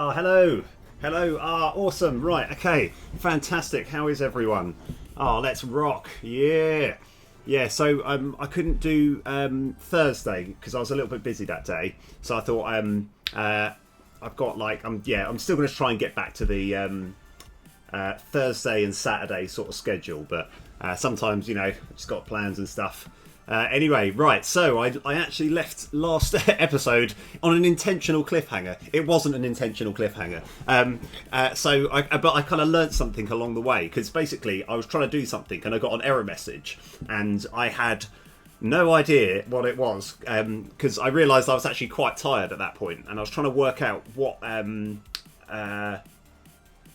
Oh, hello. Hello. Ah, awesome. Right. Okay. Fantastic. How is everyone? Oh, let's rock. Yeah. Yeah. So I couldn't do Thursday because I was a little bit busy that day. So I thought I've got like I'm still going to try and get back to the Thursday and Saturday sort of schedule, but sometimes just got plans and stuff. Anyway, right, so I actually left last episode on an intentional cliffhanger. It wasn't an intentional cliffhanger. But I kind of learnt something along the way, because basically I was trying to do something and I got an error message and I had no idea what it was, because I realised I was actually quite tired at that point and I was trying to work out what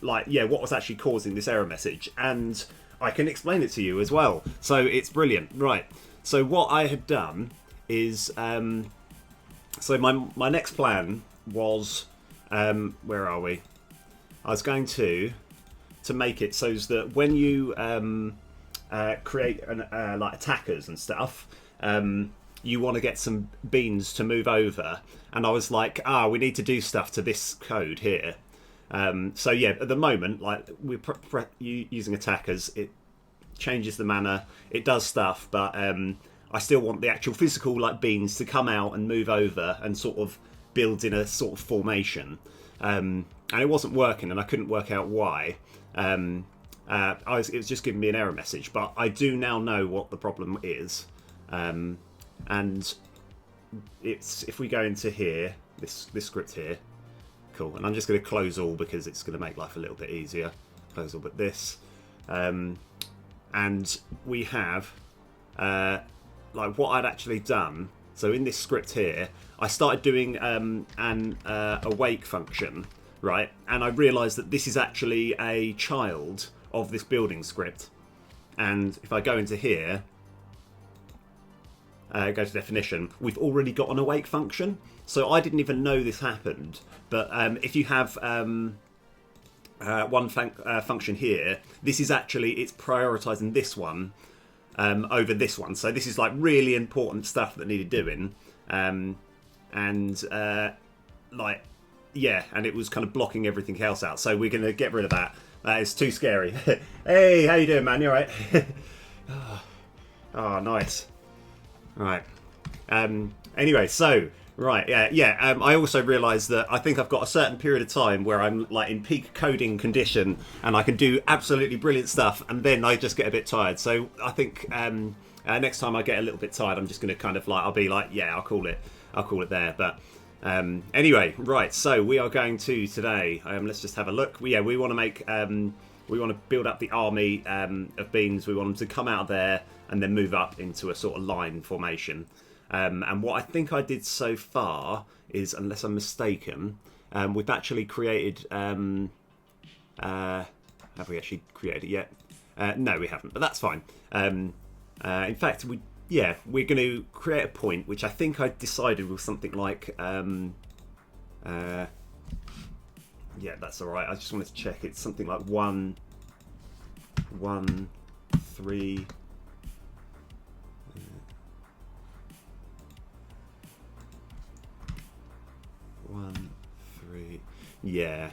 what was actually causing this error message, and I can explain it to you as well. So it's brilliant, right? So what I had done is, so my next plan was, where are we? I was going to make it so that when you create like attackers and stuff, you want to get some beans to move over, and I was like, we need to do stuff to this code here. So yeah, at the moment, like we're using attackers, it changes the mana, it does stuff, but I still want the actual physical like beans to come out and move over and sort of build in a sort of formation. And it wasn't working, and I couldn't work out why. It was just giving me an error message, but I do now know what the problem is. And it's, if we go into here, this script here, cool. And I'm just going to close all because it's going to make life a little bit easier. Close all but this. And we have like what I'd actually done. So in this script here, I started doing an awake function, right? And I realised that this is actually a child of this building script. And if I go into here, go to definition, we've already got an awake function. So I didn't even know this happened. But if you have one function here, this is actually, it's prioritising this one over this one. So this is like really important stuff that needed doing. And it was kind of blocking everything else out. So we're going to get rid of that. That is too scary. Hey, how you doing, man? You all right? Oh, nice. Right. Anyway, so... Right, yeah. I also realised that I think I've got a certain period of time where I'm like in peak coding condition and I can do absolutely brilliant stuff, and then I just get a bit tired. So I think next time I get a little bit tired, I'm just going to kind of like, I'll be like, yeah, I'll call it there. But anyway, right. So we are going to today. Let's just have a look. We want to make we want to build up the army of beans. We want them to come out of there and then move up into a sort of line formation. And what I think I did so far is, unless I'm mistaken, we've actually created... have we actually created it yet? No, we haven't, but that's fine. In fact, we're going to create a point, which I think I decided was something like... yeah, that's all right. I just wanted to check. It's something like 1, 3... 1, 3, yeah.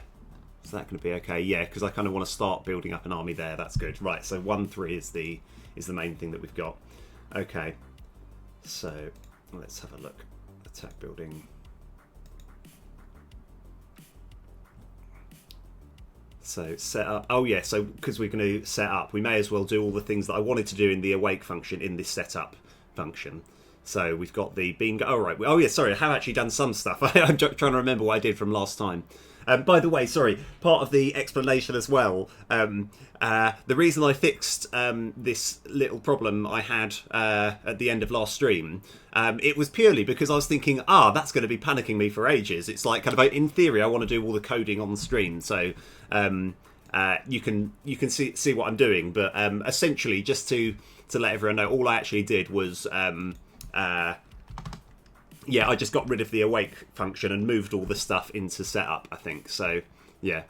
Is that going to be okay? Yeah, because I kind of want to start building up an army there. That's good. Right. So 1, 3 is the main thing that we've got. Okay. So let's have a look. Attack building. So set up. Oh yeah. So because we're going to set up, we may as well do all the things that I wanted to do in the awake function in this setup function. So we've got the bingo. Oh, right. Oh, yeah, sorry. I have actually done some stuff. I'm trying to remember what I did from last time. By the way, sorry, part of the explanation as well, the reason I fixed this little problem I had at the end of last stream, it was purely because I was thinking, that's going to be panicking me for ages. It's like, kind of, in theory, I want to do all the coding on the stream. So you can see what I'm doing. But essentially, just to let everyone know, all I actually did was... I just got rid of the awake function and moved all the stuff into setup, I think. So, yeah.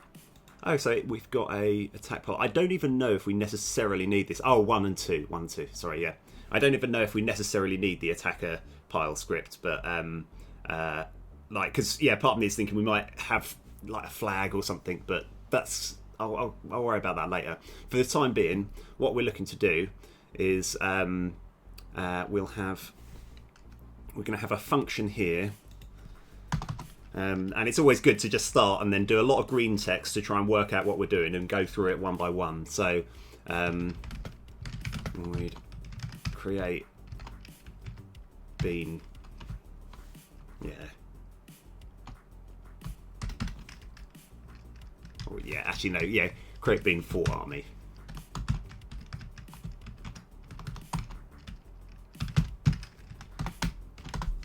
Oh, so we've got a attack pile. I don't even know if we necessarily need this. Oh, 1 and 2. 1 and 2. Sorry, yeah. I don't even know if we necessarily need the attacker pile script, but, because, part of me is thinking we might have like a flag or something, but that's I'll worry about that later. For the time being, what we're looking to do is we're going to have a function here. And it's always good to just start and then do a lot of green text to try and work out what we're doing and go through it one by one. So we'd create bean. Yeah. Oh, yeah, actually no, yeah, create bean for army.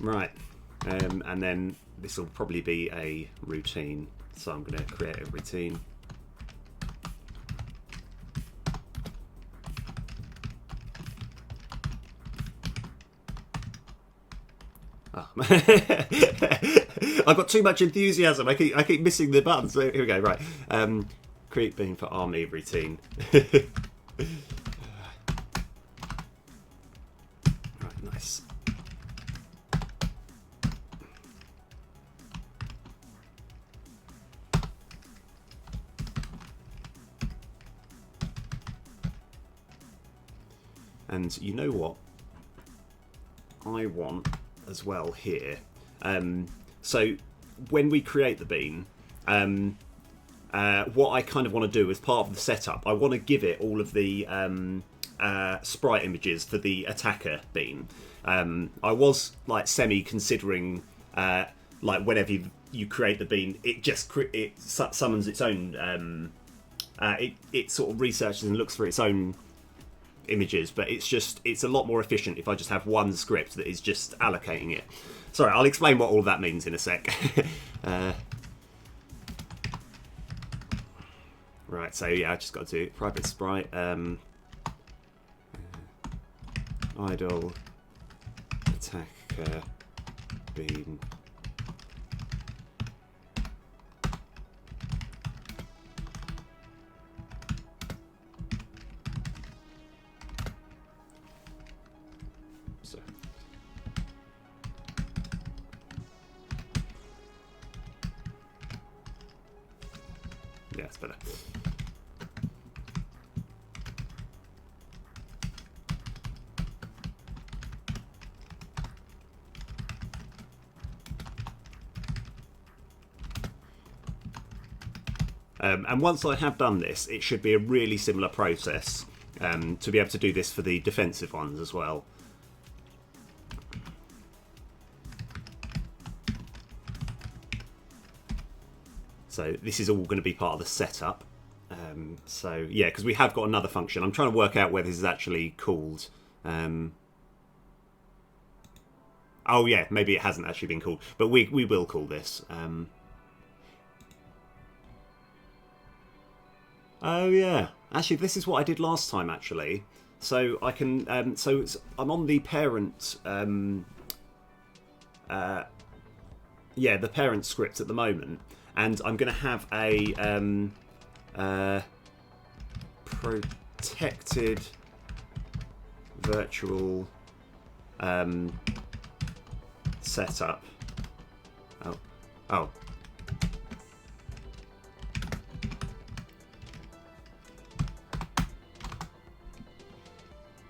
Right. And then this will probably be a routine, so I'm going to create a routine. Oh. I've got too much enthusiasm. I keep missing the buttons. So here we go. Right, create bean for army routine. Right, nice. And you know what I want as well here? So when we create the bean, what I kind of want to do as part of the setup, I want to give it all of the sprite images for the attacker bean. I was like semi-considering like whenever you create the bean, it just summons its own. It sort of researches and looks for its own images, but it's a lot more efficient if I just have one script that is just allocating it. Sorry, I'll explain what all of that means in a sec. Right, so yeah, I just got to do private sprite idle attacker bean. Yeah, it's better. And once I have done this, it should be a really similar process to be able to do this for the defensive ones as well. So this is all going to be part of the setup. So yeah, because we have got another function. I'm trying to work out whether this is actually called. Oh yeah, maybe it hasn't actually been called, but we will call this. Oh yeah, actually this is what I did last time actually. So I can. So I'm on the parent. Yeah, the parent script at the moment. And I'm going to have a protected virtual setup. Oh.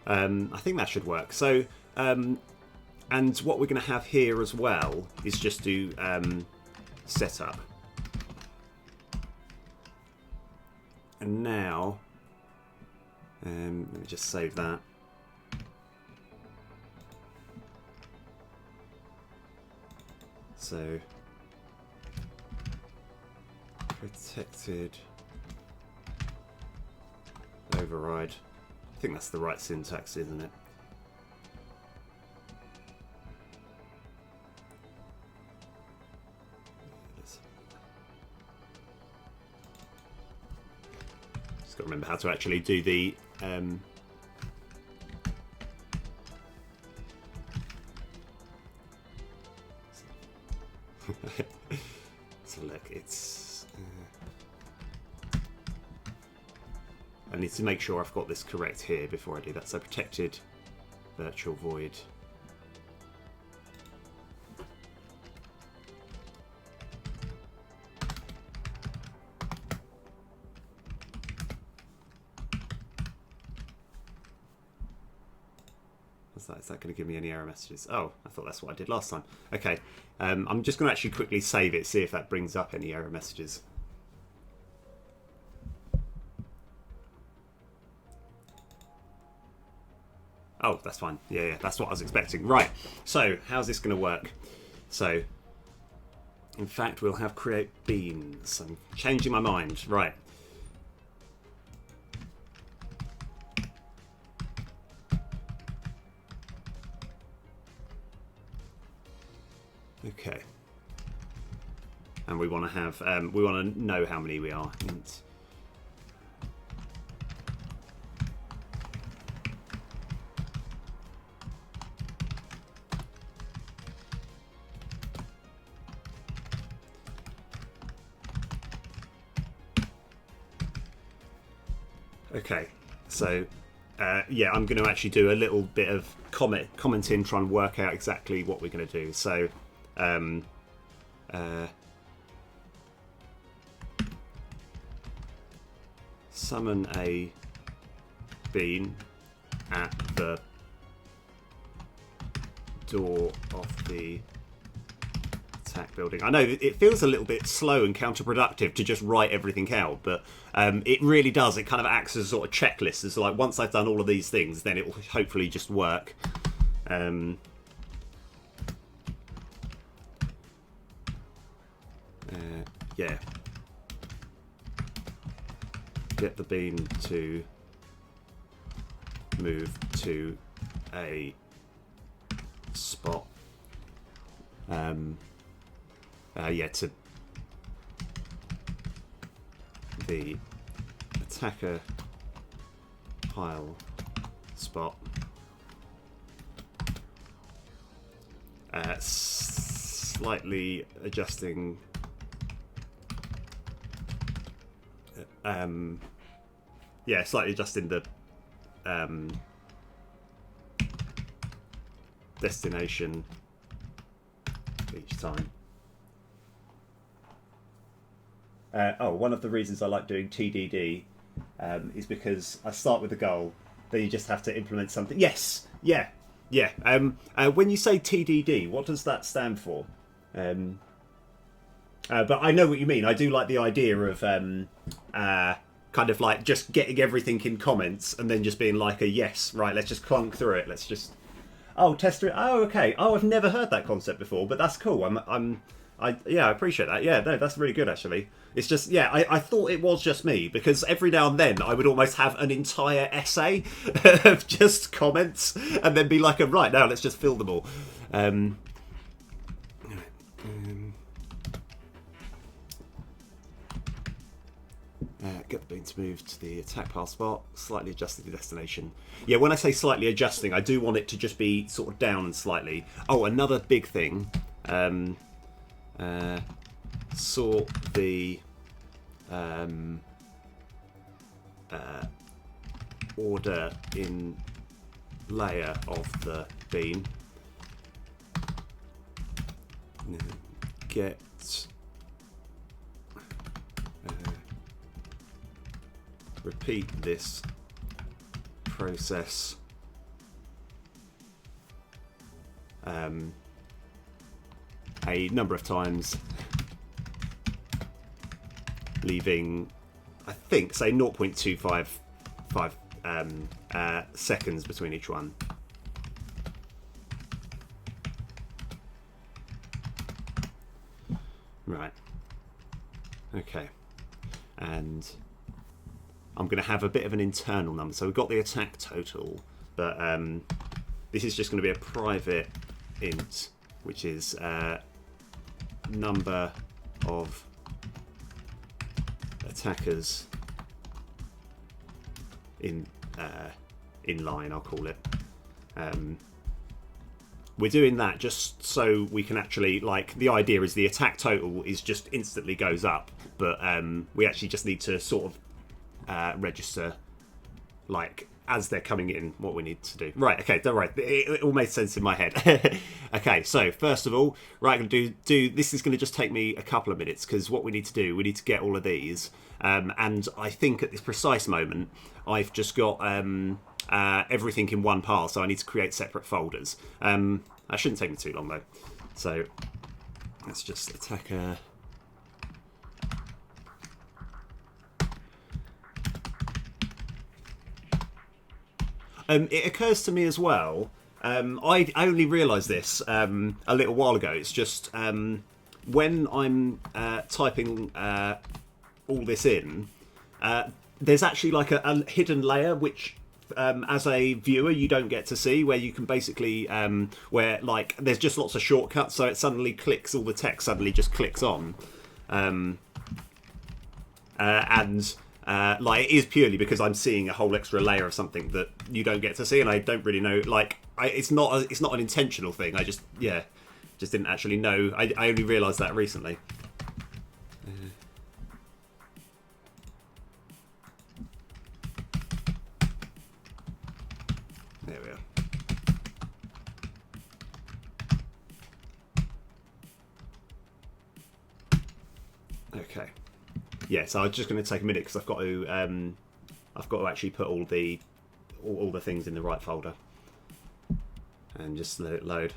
I think that should work. So, and what we're going to have here as well is just do setup. And now, let me just save that. So, protected override. I think that's the right syntax, isn't it? Got to remember how to actually do the so look, it's I need to make sure I've got this correct here before I do that. So protected virtual void. What's that? Is that going to give me any error messages? Oh, I thought that's what I did last time. Okay, I'm just going to actually quickly save it, see if that brings up any error messages. Oh, that's fine. Yeah, that's what I was expecting. Right, so how's this going to work? So, in fact, we'll have create beans. I'm changing my mind. Right. Okay. And we want to have, we want to know how many we are. Int. Okay, so yeah, I'm going to actually do a little bit of commenting, try and work out exactly what we're going to do. So, summon a bean at the door of the attack building. I know it feels a little bit slow and counterproductive to just write everything out, but it really does. It kind of acts as a sort of checklist. It's like once I've done all of these things, then it will hopefully just work. Yeah. Get the bean to move to a spot. Yeah, to the attacker pile spot. Slightly adjusting. Yeah, slightly adjusting the destination each time. One of the reasons I like doing TDD is because I start with a goal, then you just have to implement something. Yes, yeah. When you say TDD, what does that stand for? But I know what you mean. I do like the idea of kind of like just getting everything in comments and then just being like a yes, right, let's just clunk through it. Let's just... Oh, test it. Oh, okay. Oh, I've never heard that concept before, but that's cool. I appreciate that. Yeah, no, that's really good, actually. It's just, yeah, I thought it was just me, because every now and then I would almost have an entire essay of just comments and then be like, right, now let's just fill them all. Get the bean to move to the attack pile spot, slightly adjusting the destination. Yeah, when I say slightly adjusting, I do want it to just be sort of down slightly. Oh, another big thing. Sort the order in layer of the bean. Get repeat this process a number of times, leaving, I think, say 0.255 seconds between each one. Right. Okay. And I'm going to have a bit of an internal number. So we've got the attack total, but this is just going to be a private int, which is number of attackers in line, I'll call it. We're doing that just so we can actually, like, the idea is the attack total is just instantly goes up, but we actually just need to sort of register, like, as they're coming in, what we need to do. Right, okay, don't worry. It all made sense in my head. Okay, so first of all, right, I'm going to do this is going to just take me a couple of minutes, because what we need to do, we need to get all of these. And I think at this precise moment, I've just got everything in one pile, so I need to create separate folders. That shouldn't take me too long, though. So let's just attack a... it occurs to me as well, I only realised this a little while ago. It's just when I'm typing all this in, there's actually like a hidden layer which, as a viewer, you don't get to see, where you can basically, where like there's just lots of shortcuts, so it suddenly clicks, all the text suddenly just clicks on. Like it is purely because I'm seeing a whole extra layer of something that you don't get to see, and I don't really know. Like, it's not an intentional thing. I just didn't actually know. I only realised that recently. There we are. Okay. Yeah, so I'm just going to take a minute because I've got to actually put all the things in the right folder, and just let it load.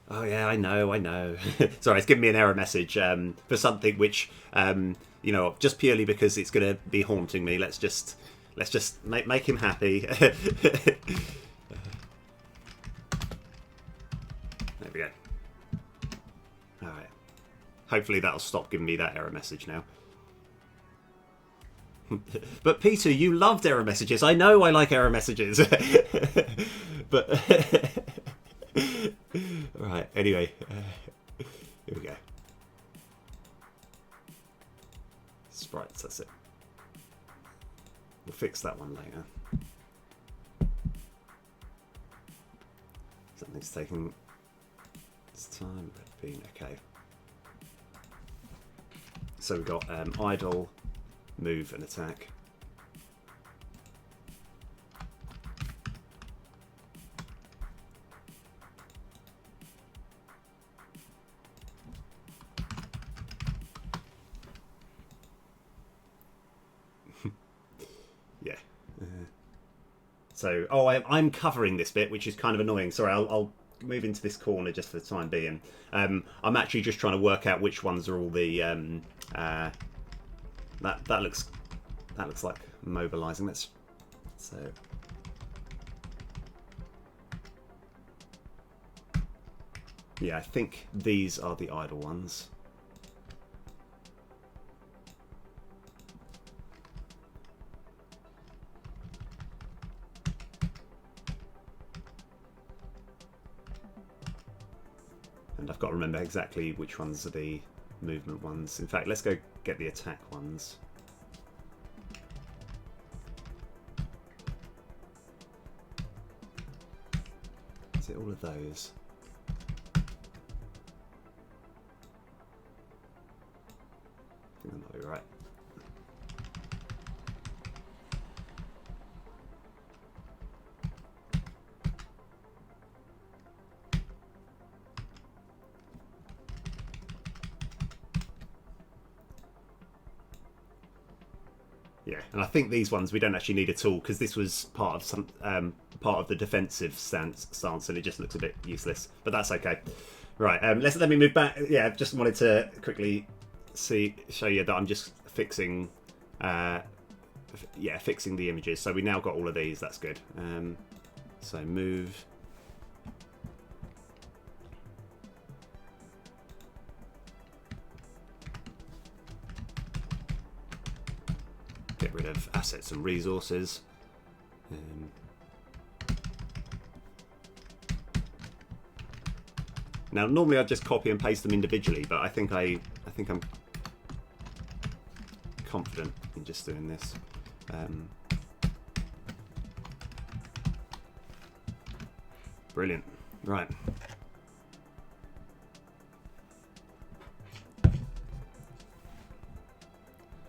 Oh yeah, I know. Sorry, it's giving me an error message for something which you know, just purely because it's going to be haunting me. Let's just make him happy. There we go. All right. Hopefully that'll stop giving me that error message now. But Peter, you loved error messages. I know I like error messages. But right, anyway, here we go. Sprites, that's it. We'll fix that one later. Something's taking its time. Red bean, okay. So we've got idle, move and attack. Yeah. So, I'm covering this bit, which is kind of annoying. Sorry, I'll move into this corner just for the time being. I'm actually just trying to work out which ones are all the that looks like mobilizing. So yeah, I think these are the idle ones. And I've got to remember exactly which ones are the movement ones. In fact, let's go get the attack ones. Is it all of those? I think that might be right. Yeah, and I think these ones we don't actually need at all, because this was part of some part of the defensive stance, and it just looks a bit useless. But that's okay. Right, let me move back. Yeah, just wanted to quickly show you that I'm just fixing, fixing the images. So we now got all of these. That's good. So move. Get rid of assets and resources. Now, normally I'd just copy and paste them individually, but I think I'm confident in just doing this. Brilliant. Right.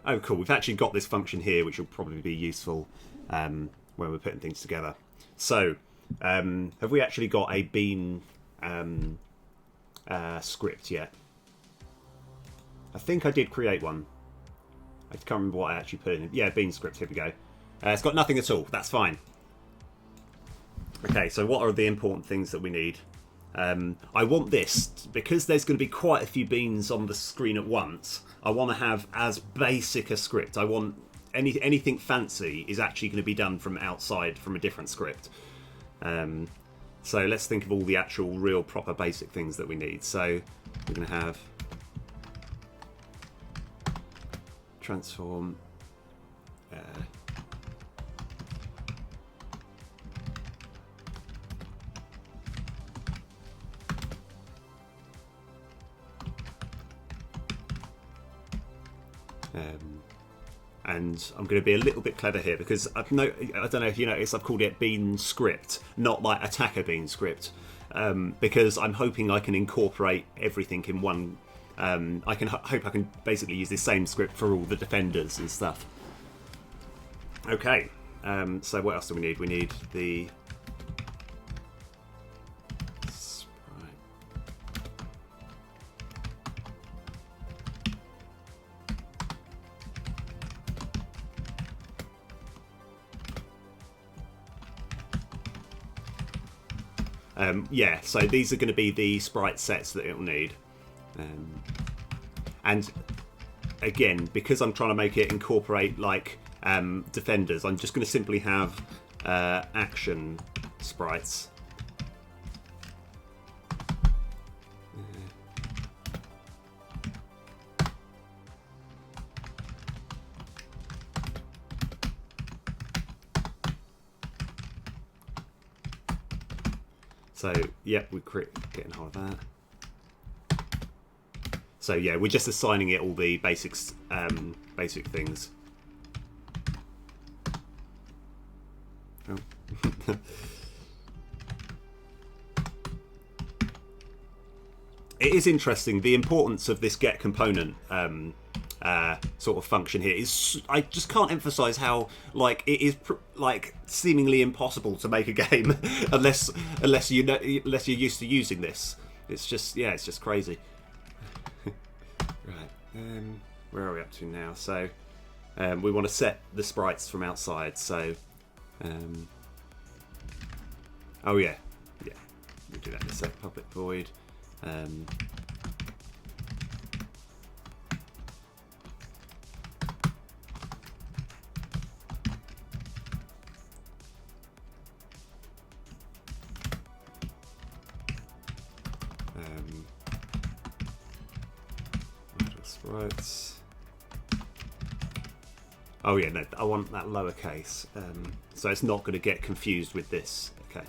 Oh, cool. We've actually got this function here, which will probably be useful when we're putting things together. So, have we actually got a bean script yet? I think I did create one. I can't remember what I actually put in. Yeah, bean script. Here we go. It's got nothing at all. That's fine. Okay, so what are the important things that we need? I want this, because there's going to be quite a few beans on the screen at once. I want to have as basic a script. I want anything fancy is actually going to be done from outside, from a different script. So let's think of all the actual real proper basic things that we need. So we're going to have transform and I'm going to be a little bit clever here, because I don't know if you noticed, I've called it bean script, not like attacker bean script, because I'm hoping I can incorporate everything in one. I hope I can basically use this same script for all the defenders and stuff. Okay, so what else do we need? We need the sprite. Yeah, so these are going to be the sprite sets that it'll need. And again, because I'm trying to make it incorporate like defenders, I'm just going to simply have action sprites. So, yep, we're getting hold of that. So yeah, we're just assigning it all the basics, basic things. Oh. It is interesting, the importance of this get component sort of function here is, I just can't emphasize how like it is like seemingly impossible to make a game unless you're used to using this. It's just, yeah, it's just crazy. Right, where are we up to now? So we want to set the sprites from outside. So oh yeah, we'll do that in a sec. Public void. Sprites. Oh yeah, no, I want that lowercase, so it's not going to get confused with this. Okay.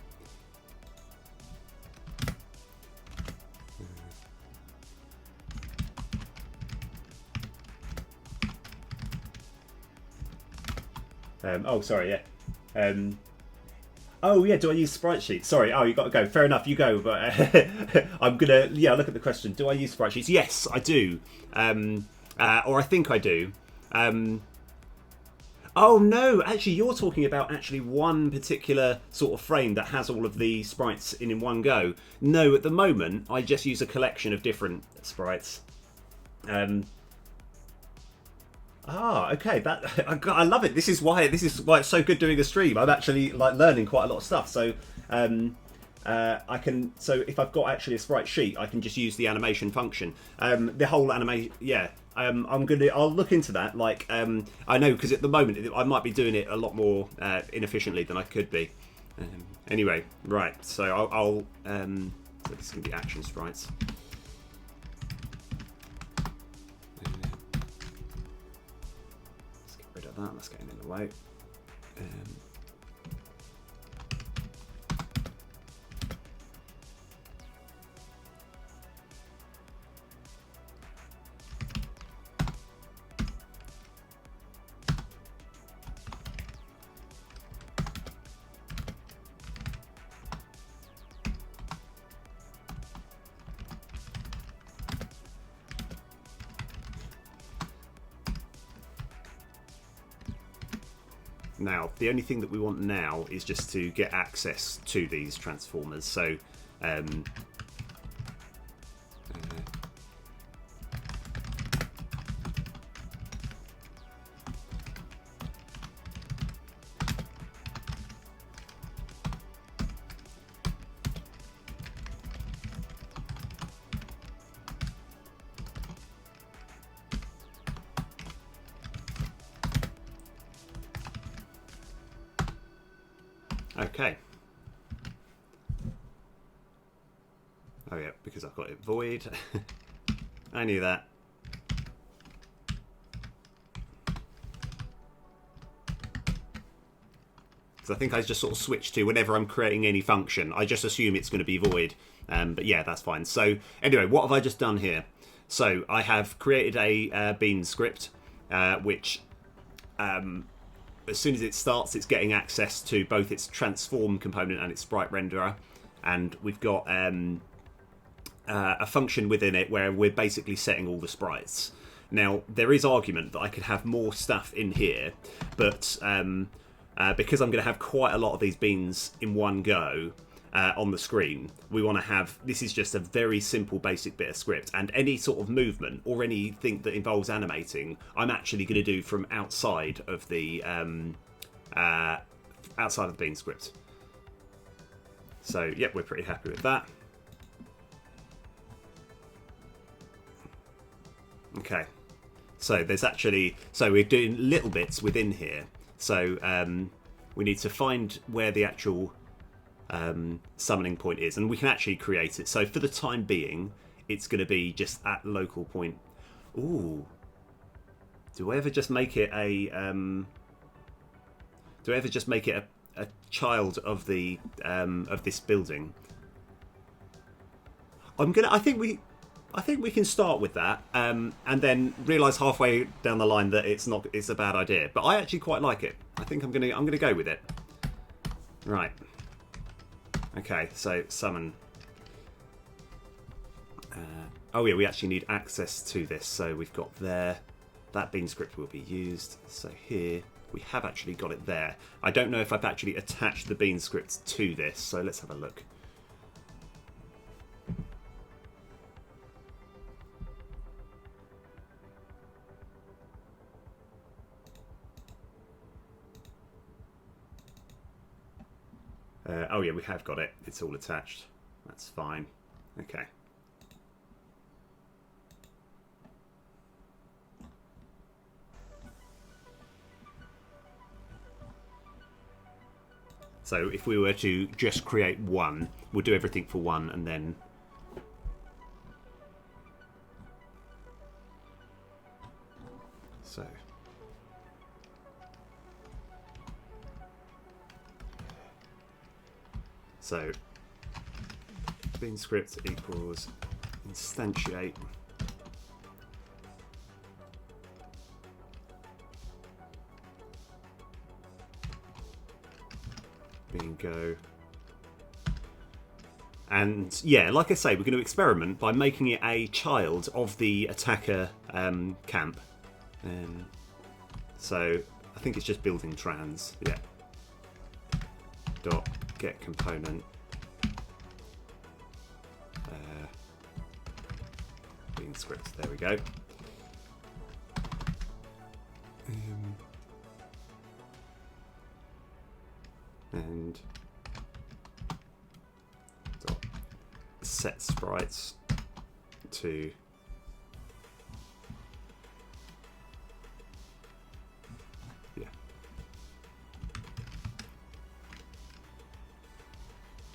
Oh, sorry, yeah. Oh yeah, do I use sprite sheets? Sorry, oh, you got to go. Fair enough, you go. But I'm gonna, look at the question. Do I use sprite sheets? Yes, I do. Or I think I do. Oh no, actually, you're talking about actually one particular sort of frame that has all of the sprites in one go. No, at the moment, I just use a collection of different sprites. Okay. That I love it. This is why it's so good doing a stream. I'm actually like learning quite a lot of stuff. So I can. So if I've got actually a sprite sheet, I can just use the animation function. The whole animation. Yeah. I'll look into that. Like I know, because at the moment I might be doing it a lot more inefficiently than I could be. Anyway, right. So I'll so this is gonna be action sprites. That's getting in the way. Now, the only thing that we want now is just to get access to these transformers. So, okay. Oh yeah, because I've got it void. I knew that. Because I think I just sort of switch to whenever I'm creating any function, I just assume it's going to be void. But yeah, that's fine. So anyway, what have I just done here? So I have created a bean script, which as soon as it starts, it's getting access to both its transform component and its sprite renderer. And we've got a function within it where we're basically setting all the sprites. Now, there is argument that I could have more stuff in here, but because I'm going to have quite a lot of these beans in one go on the screen, we want to have, this is just a very simple basic bit of script, and any sort of movement or anything that involves animating, I'm actually going to do from outside of the bean script. So, yep, we're pretty happy with that. Okay, so there's actually, so we're doing little bits within here. So we need to find where the actual summoning point is, and we can actually create it. So for the time being, it's going to be just at local point. Ooh, do I ever just make it a a child of the of this building? I think we can start with that, and then realise halfway down the line that it's a bad idea. But I actually quite like it. I think I'm gonna go with it. Right. Okay. So summon. Oh yeah, we actually need access to this. So we've got there. That bean script will be used. So here we have actually got it there. I don't know if I've actually attached the bean script to this. So let's have a look. Oh yeah, we have got it. It's all attached. That's fine. Okay. So if we were to just create one, we'll do everything for one and then... So bean script equals instantiate bingo. And yeah, like I say, we're going to experiment by making it a child of the attacker camp. So I think it's just building trans. Yeah. Dot get component. Bean script. There we go. And dot set sprites to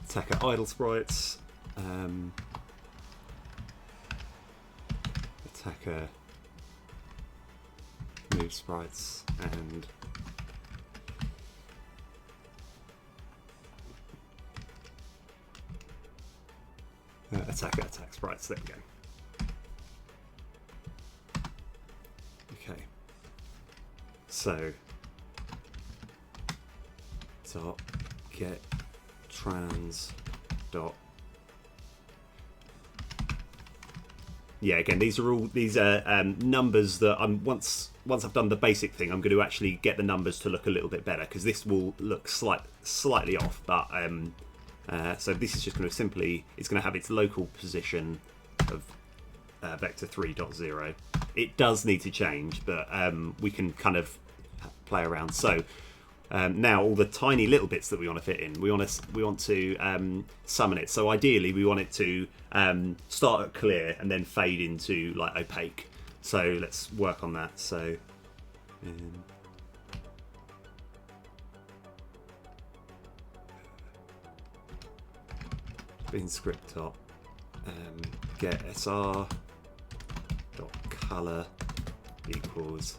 attacker idle sprites, attacker move sprites, and attacker attack sprites. There we go. Okay. So dot get trans dot yeah, again, these are numbers that I'm once I've done the basic thing, I'm going to actually get the numbers to look a little bit better, because this will look slightly off. But so this is just going to simply, it's going to have its local position of vector 3.0. It does need to change, but we can kind of play around. So now all the tiny little bits that we want to fit in, we want to summon it. So ideally we want it to start at clear and then fade into like opaque. So let's work on that. So in script top, get sr dot color equals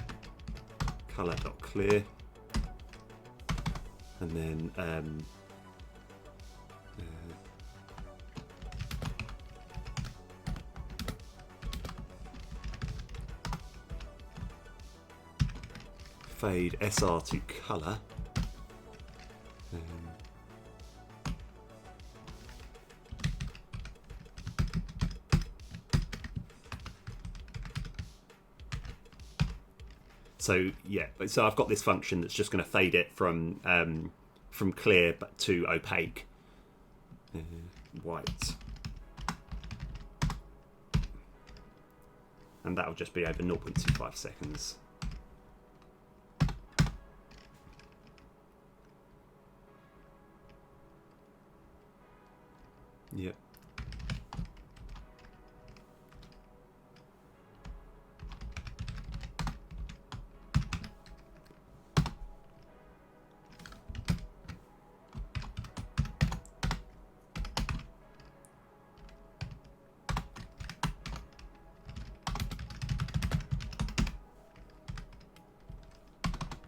color dot clear, and then fade SR to color. So yeah, so I've got this function that's just going to fade it from clear but to opaque, white, and that'll just be over 0.25 seconds. Yep.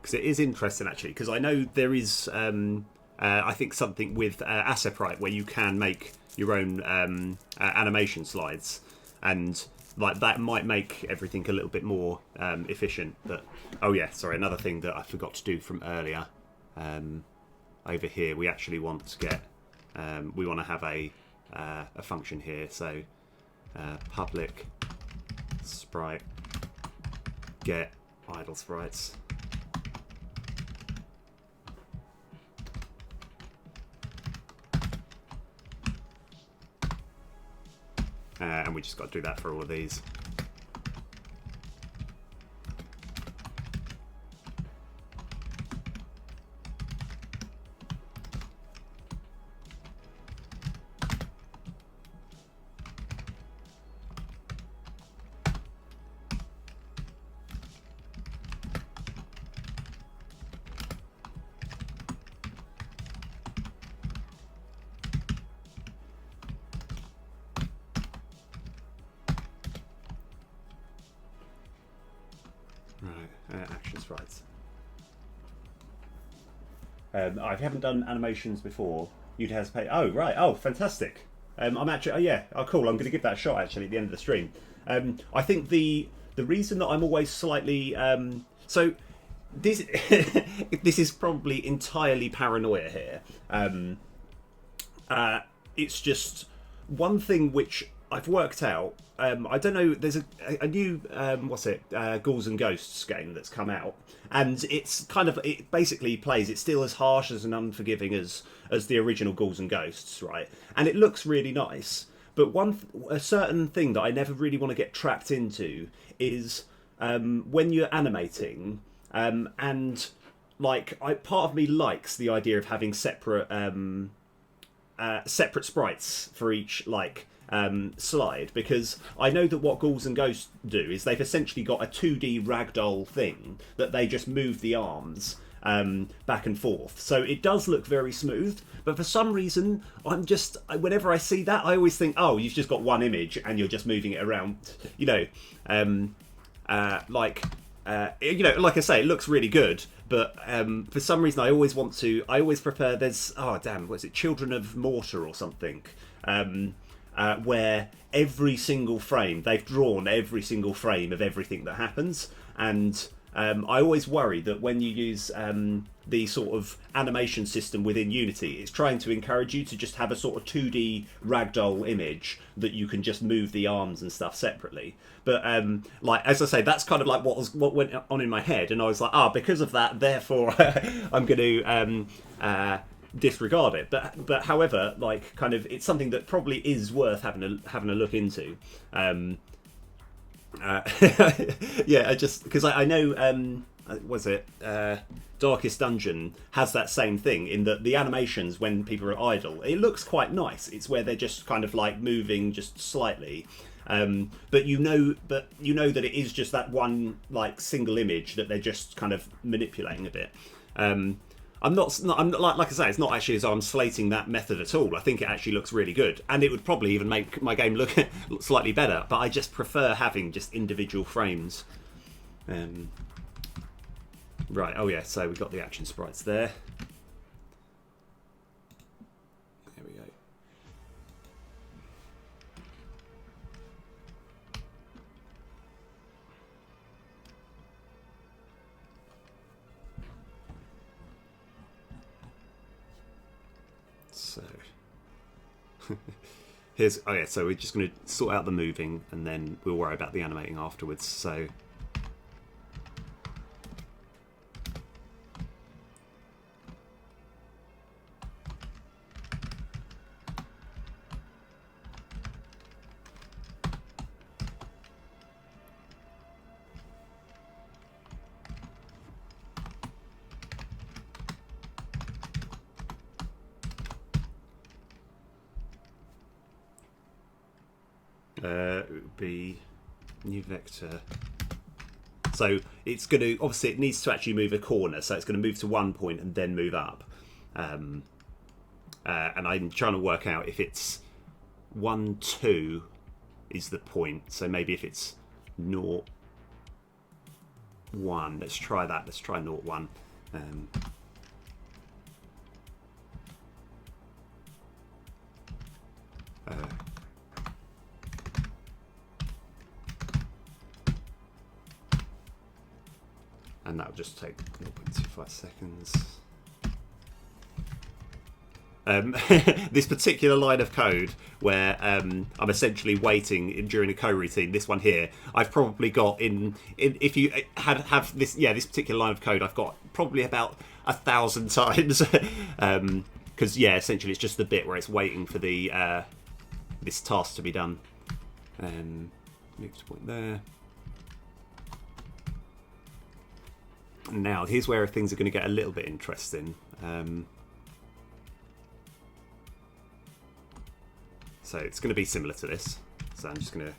Because it is interesting actually, because I know there is I think something with Sprite where you can make your own animation slides, and like that might make everything a little bit more efficient. But oh yeah, sorry, another thing that I forgot to do from earlier, over here we actually want to get we want to have a function here. So public sprite get idle sprites. And we just got to do that for all of these. Action sprites. I haven't done animations before. You'd hesitate. Oh right. Oh, fantastic. I'm actually. Oh yeah. Oh cool. I'm going to give that a shot actually at the end of the stream. I think the reason that I'm always slightly so this this is probably entirely paranoia here. It's just one thing which I've worked out. I don't know. There's a new Ghouls and Ghosts game that's come out, and it's kind of, it basically plays. It's still as harsh as and unforgiving as the original Ghouls and Ghosts, right? And it looks really nice. But a certain thing that I never really want to get trapped into is when you're animating, and like part of me likes the idea of having separate sprites for each slide, because I know that what Ghouls and Ghosts do is they've essentially got a 2D ragdoll thing that they just move the arms back and forth, so it does look very smooth. But for some reason, whenever I see that, I always think, oh, you've just got one image and you're just moving it around, like I say, it looks really good, but for some reason I always prefer, there's, oh damn, what is it, Children of Mortar or something, where every single frame, they've drawn every single frame of everything that happens, and I always worry that when you use the sort of animation system within Unity. It's trying to encourage you to just have a sort of 2D ragdoll image that you can just move the arms and stuff separately. But like, as I say, that's kind of like what went on in my head, and I was like, because of that, therefore I'm going to disregard it. But however, like, kind of, it's something that probably is worth having a look into. Yeah, I just because I know was it Darkest Dungeon has that same thing in that the animations when people are idle, it looks quite nice. It's where they're just kind of like moving just slightly, but you know that it is just that one like single image that they're just kind of manipulating a bit. I'm not like I say, it's not actually as though I'm slating that method at all. I think it actually looks really good, and it would probably even make my game look slightly better. But I just prefer having just individual frames. Right. Oh yeah. So we got the action sprites there. There we go. So here's so we're just going to sort out the moving, and then we'll worry about the animating afterwards. So it would be new vector. So it's going to, obviously it needs to actually move a corner, so it's going to move to one point and then move up. And I'm trying to work out if it's 1, 2 is the point. So maybe if it's 0, 1. Let's try that. Let's try 0, 1. And that will just take 0.25 seconds. This particular line of code where I'm essentially waiting during a coroutine, this one here, I've probably got in if you have this, this particular line of code, I've got probably about 1,000 times. Because essentially it's just the bit where it's waiting for the this task to be done. Move to point there. Now, here's where things are going to get a little bit interesting. So it's going to be similar to this. So I'm just going to...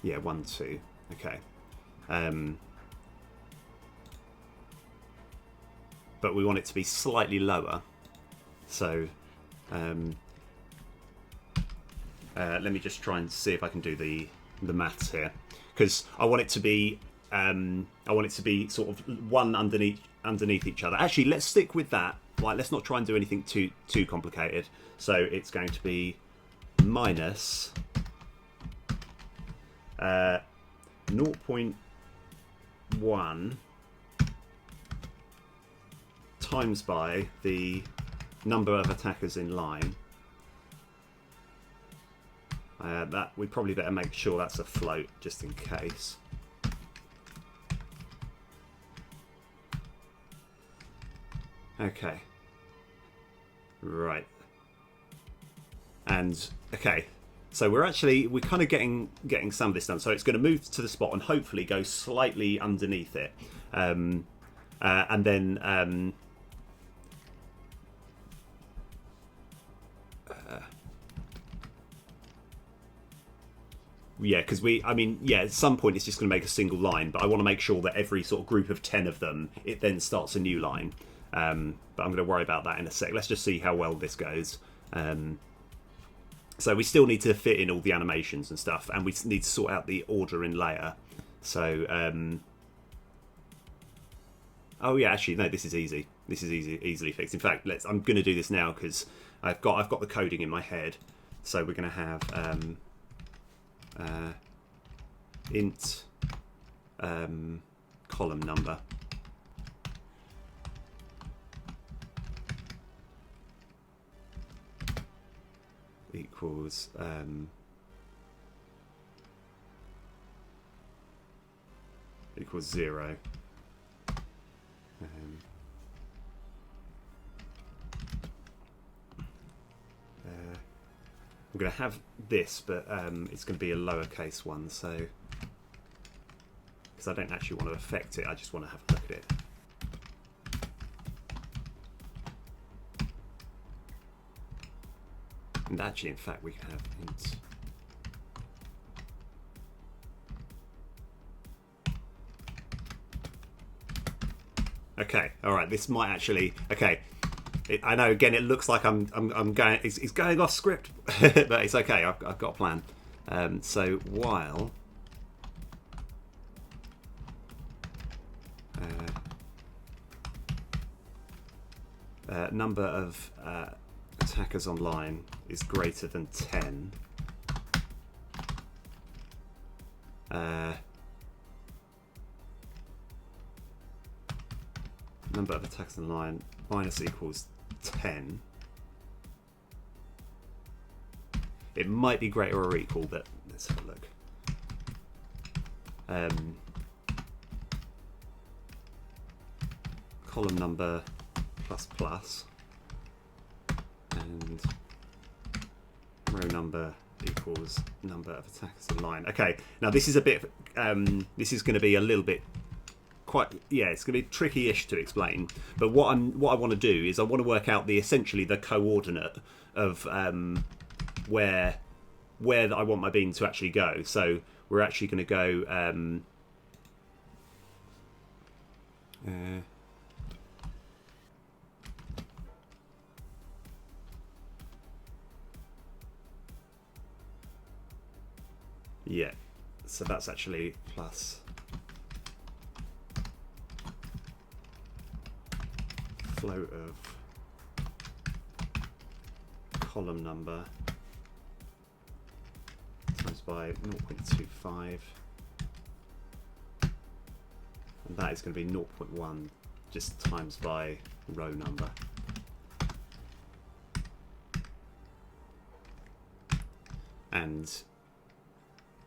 Yeah, 1, 2. Okay. But we want it to be slightly lower. So... let me just try and see if I can do the maths here, because I want it to be sort of one underneath each other. Actually, let's stick with that. Like, let's not try and do anything too complicated. So it's going to be minus 0.1 times by the number of attackers in line. That we probably better make sure that's a float just in case. Okay. Right. And okay. So we're kind of getting some of this done. So it's going to move to the spot and hopefully go slightly underneath it, and then. Yeah, because at some point it's just going to make a single line, but I want to make sure that every sort of group of 10 of them, it then starts a new line. But I'm going to worry about that in a sec. Let's just see how well this goes. So we still need to fit in all the animations and stuff, and we need to sort out the order in layer. So, oh yeah, actually no, this is easy. This is easily fixed. In fact, I'm going to do this now because I've got the coding in my head. So we're going to have. int column number equals equals 0. I'm going to have this, but it's going to be a lowercase one, so because I don't actually want to affect it, I just want to have a look at it. And actually, in fact, we can have int okay, all right. This might actually okay. I know. Again, it looks like I'm going. It's going off script, but it's okay. I've got a plan. So while number of attackers online is greater than 10. Number of attacks online minus equals 10. It might be greater or equal, but let's have a look. Column number plus plus and row number equals number of attackers online. Okay, now this is a bit. This is going to be a little bit. It's going to be tricky-ish to explain. But what I want to do is I want to work out essentially the coordinate of where I want my bean to actually go. So we're actually going to go. Yeah, so that's actually plus float of column number times by 0.25, and that is going to be 0.1 just times by row number. And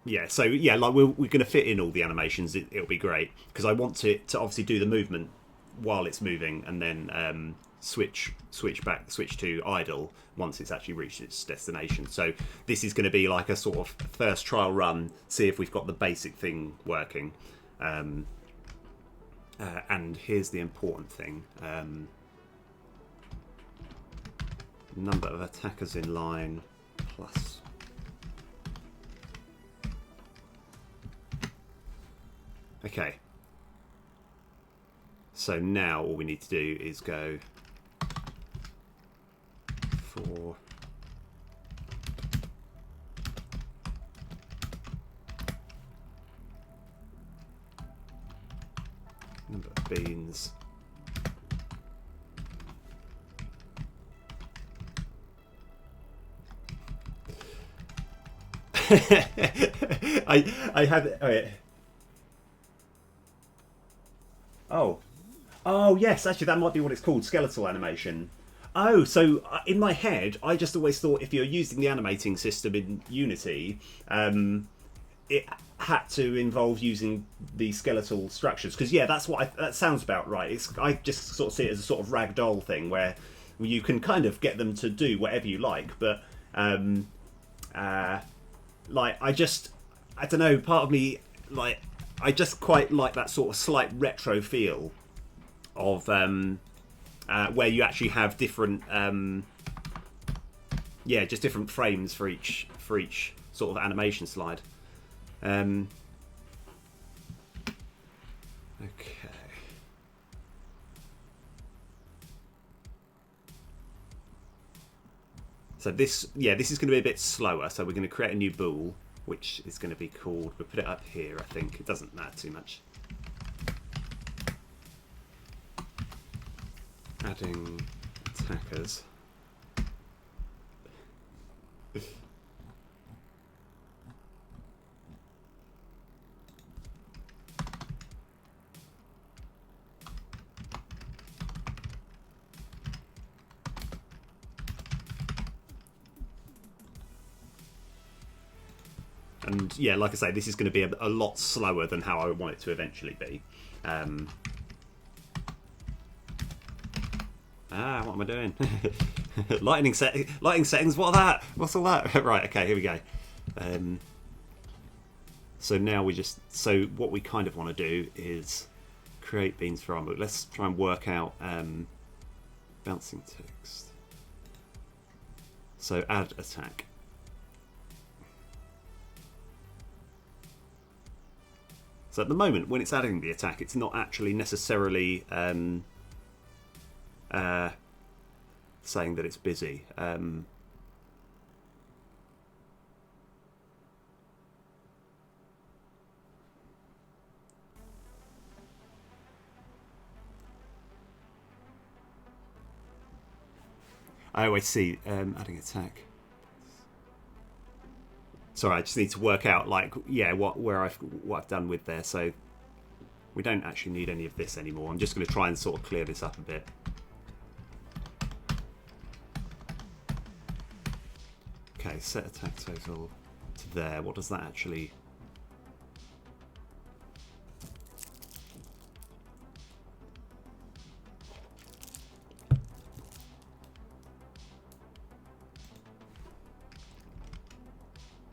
yeah, so yeah, like we're going to fit in all the animations. It'll be great because I want to obviously do the movement while it's moving, and then switch to idle once it's actually reached its destination. So this is going to be like a sort of first trial run, see if we've got the basic thing working. And here's the important thing: number of attackers in line plus. Okay, so now all we need to do is go for number of beans I have it. Oh yes, actually that might be what it's called, skeletal animation. Oh, so in my head, I just always thought if you're using the animating system in Unity, it had to involve using the skeletal structures. Because yeah, that sounds about right. I just sort of see it as a sort of ragdoll thing where you can kind of get them to do whatever you like, but like I don't know. Part of me I just quite like that sort of slight retro feel of where you actually have different, just different frames for each sort of animation slide. Okay. So this is going to be a bit slower. So we're going to create a new bool, which is going to be called. We'll put it up here. I think it doesn't matter too much. Adding attackers. And yeah, like I say, this is going to be a lot slower than how I want it to eventually be. What am I doing? lighting settings, what are that? What's all that? Right, okay, here we go. So now so what we kind of want to do is create beans for armor. Let's try and work out bouncing text. So add attack. So at the moment, when it's adding the attack, it's not actually necessarily saying that it's busy. Oh, I see. Adding attack. Sorry, I just need to work out, like, yeah, what I've done with there. So we don't actually need any of this anymore. I'm just going to try and sort of clear this up a bit. Okay, set attack total to there. What does that actually...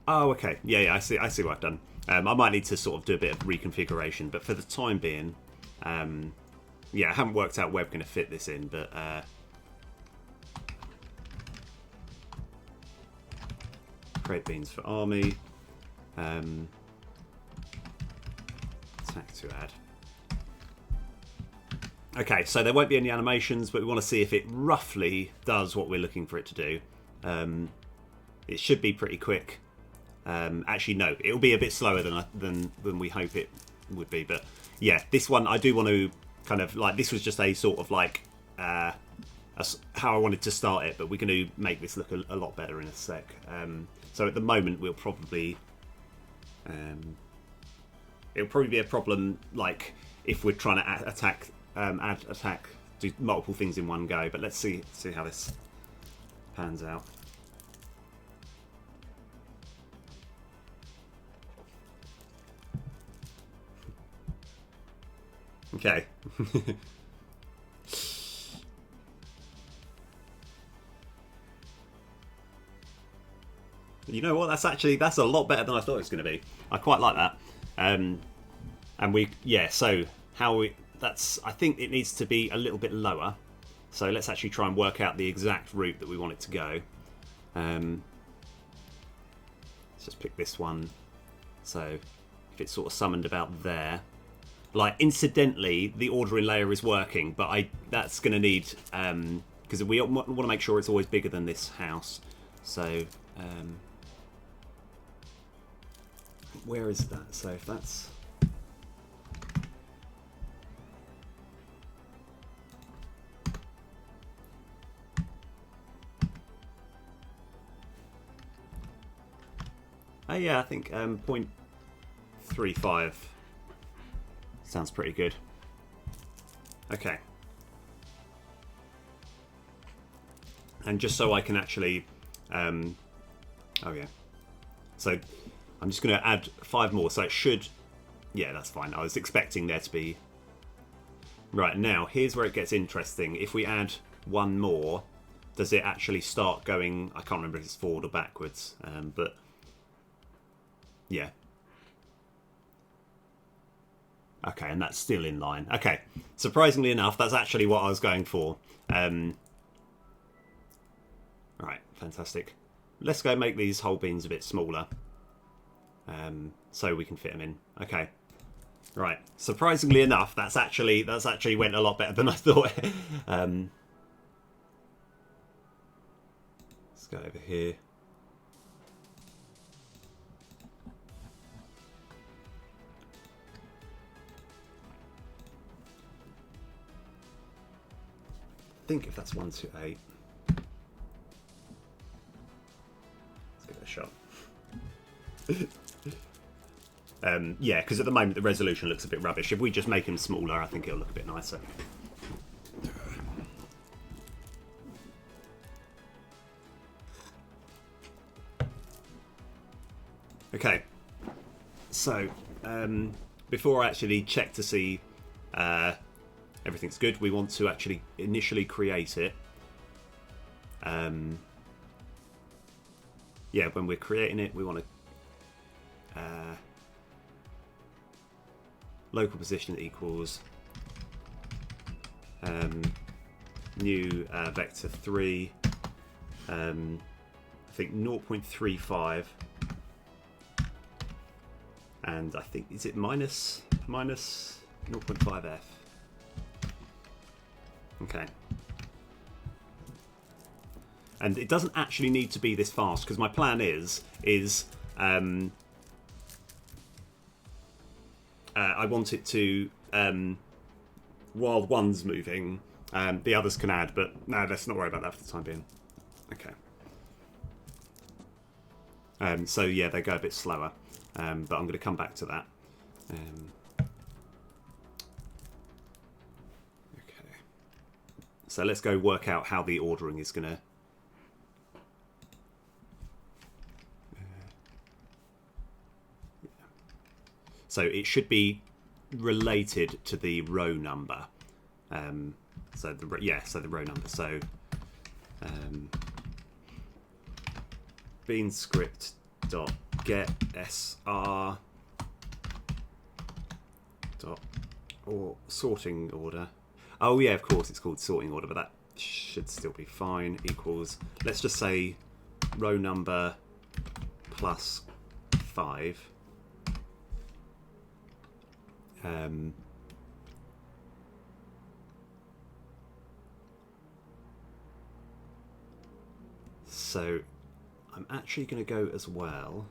Oh, okay. Yeah, I see what I've done. I might need to sort of do a bit of reconfiguration, but for the time being, yeah, I haven't worked out where we're going to fit this in, but create beans for army, attack to add. Okay, so there won't be any animations, but we want to see if it roughly does what we're looking for it to do. It should be pretty quick. Actually, no, it'll be a bit slower than we hope it would be. But yeah, this one I do want to kind of like. This was just a sort of like how I wanted to start it, but we're going to make this look a lot better in a sec. So at the moment, we'll probably it'll probably be a problem like if we're trying to add attack, do multiple things in one go. But let's see how this pans out. Okay. You know what? That's a lot better than I thought it was going to be. I quite like that. And so I think it needs to be a little bit lower. So let's actually try and work out the exact route that we want it to go. Let's just pick this one. So if it's sort of summoned about there. Like, incidentally, the ordering layer is working, but that's going to need... because we want to make sure it's always bigger than this house. So, where is that? So if that's... Oh yeah, I think 0.35 sounds pretty good. Okay. And just so I can actually... oh yeah. So I'm just going to add 5 more. So it should... Yeah, that's fine. I was expecting there to be... Right, now, here's where it gets interesting. If we add 1 more, does it actually start going... I can't remember if it's forward or backwards. But... Yeah. Okay, and that's still in line. Okay, surprisingly enough, that's actually what I was going for. Right, fantastic. Let's go make these whole beans a bit smaller, so we can fit them in. Okay, right. Surprisingly enough, that's actually went a lot better than I thought. Let's go over here. I think if that's 128, let's give it a shot. Yeah, because at the moment the resolution looks a bit rubbish. If we just make him smaller, I think it'll look a bit nicer. Okay, So before I actually check to see everything's good, we want to actually initially create it. Yeah, when we're creating it, we want to local position equals new vector 3. I think 0.35, and I think, is it minus 0.5f? Okay. And it doesn't actually need to be this fast, because my plan is I want it to while one's moving, the others can add, but no, let's not worry about that for the time being. Okay. So yeah, they go a bit slower, but I'm going to come back to that. Okay. So let's go work out how the ordering is going to. So it should be related to the row number. So the row number. So bean script dot get sr dot or sorting order. Oh yeah, of course it's called sorting order, but that should still be fine. Equals, let's just say row number plus 5. So I'm actually going to go as well.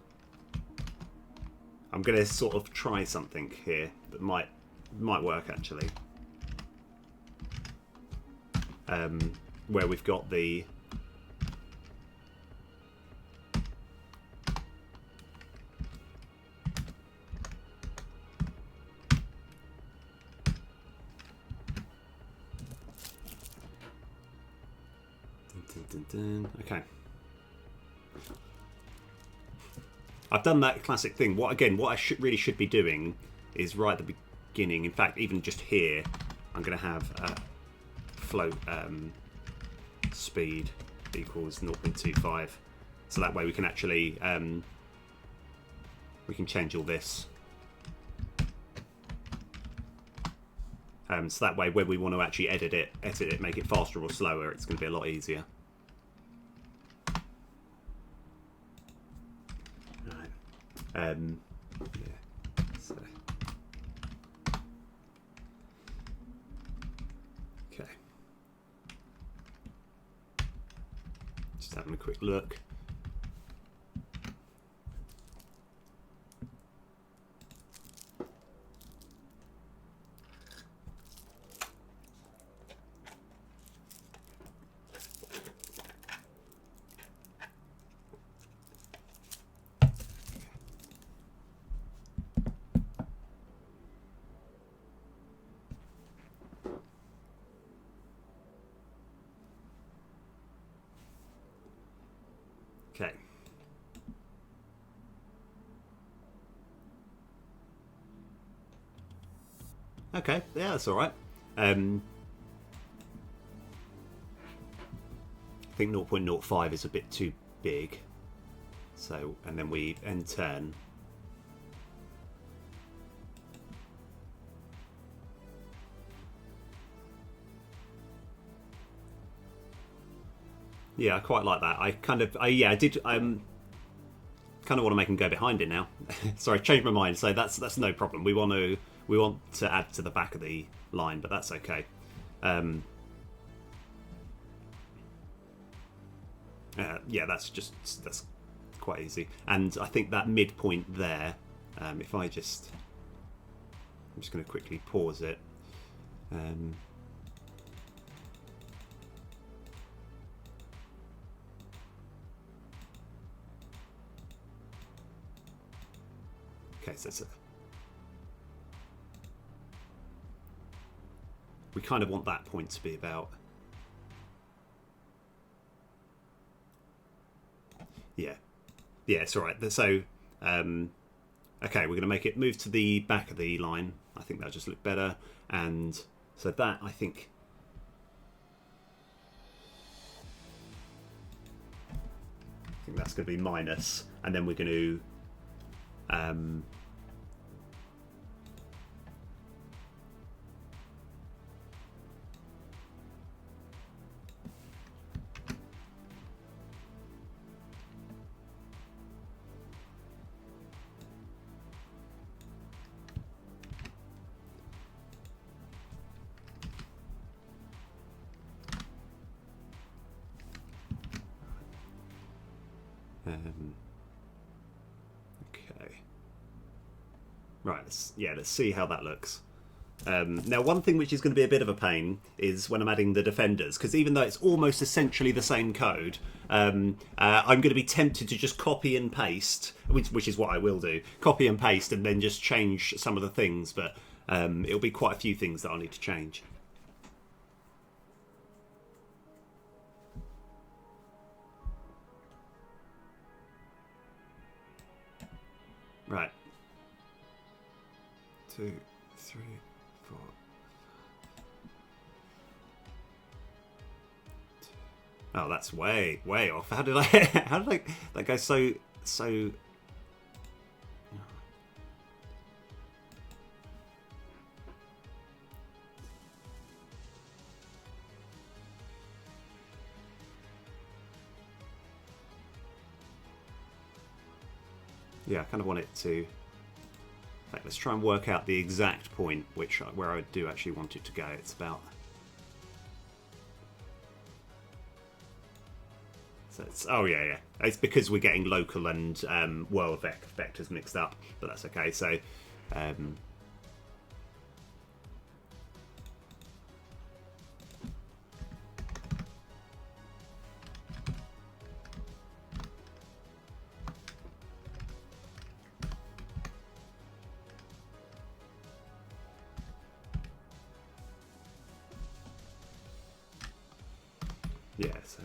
I'm going to sort of try something here that might work actually. Where we've got the okay. I've done that classic thing. What I really should be doing is right at the beginning. In fact, even just here, I'm going to have float speed equals 0.25. So that way we can actually we can change all this. So that way, when we want to actually edit it, make it faster or slower, it's going to be a lot easier. Right. Yeah. So. Okay. Just having a quick look. Okay. Okay, yeah, that's all right. I think 0.05 is a bit too big. So, and then we end turn. Yeah, I quite like that. I kind of want to make them go behind it now. Sorry, changed my mind. So that's no problem. We want to add to the back of the line, but that's okay. Yeah, that's quite easy. And I think that midpoint there, if I'm just going to quickly pause it. Okay, so we kind of want that point to be about. Yeah, it's all right. So Okay, we're going to make it move to the back of the line. I think that'll just look better. And so that, I think that's going to be minus. And then we're going to okay. Right, let's see how that looks. Now, one thing which is going to be a bit of a pain is when I'm adding the defenders, because even though it's almost essentially the same code, I'm going to be tempted to just copy and paste, which is what I will do, copy and paste, and then just change some of the things, but it'll be quite a few things that I'll need to change. Right. 2, 3, 4. Oh, that's way off. How did that go so? Yeah, I kind of want it to. In fact, let's try and work out the exact point where I do actually want it to go. It's about. So it's, oh yeah. It's because we're getting local and world vectors mixed up, but that's okay. So. Yeah, so.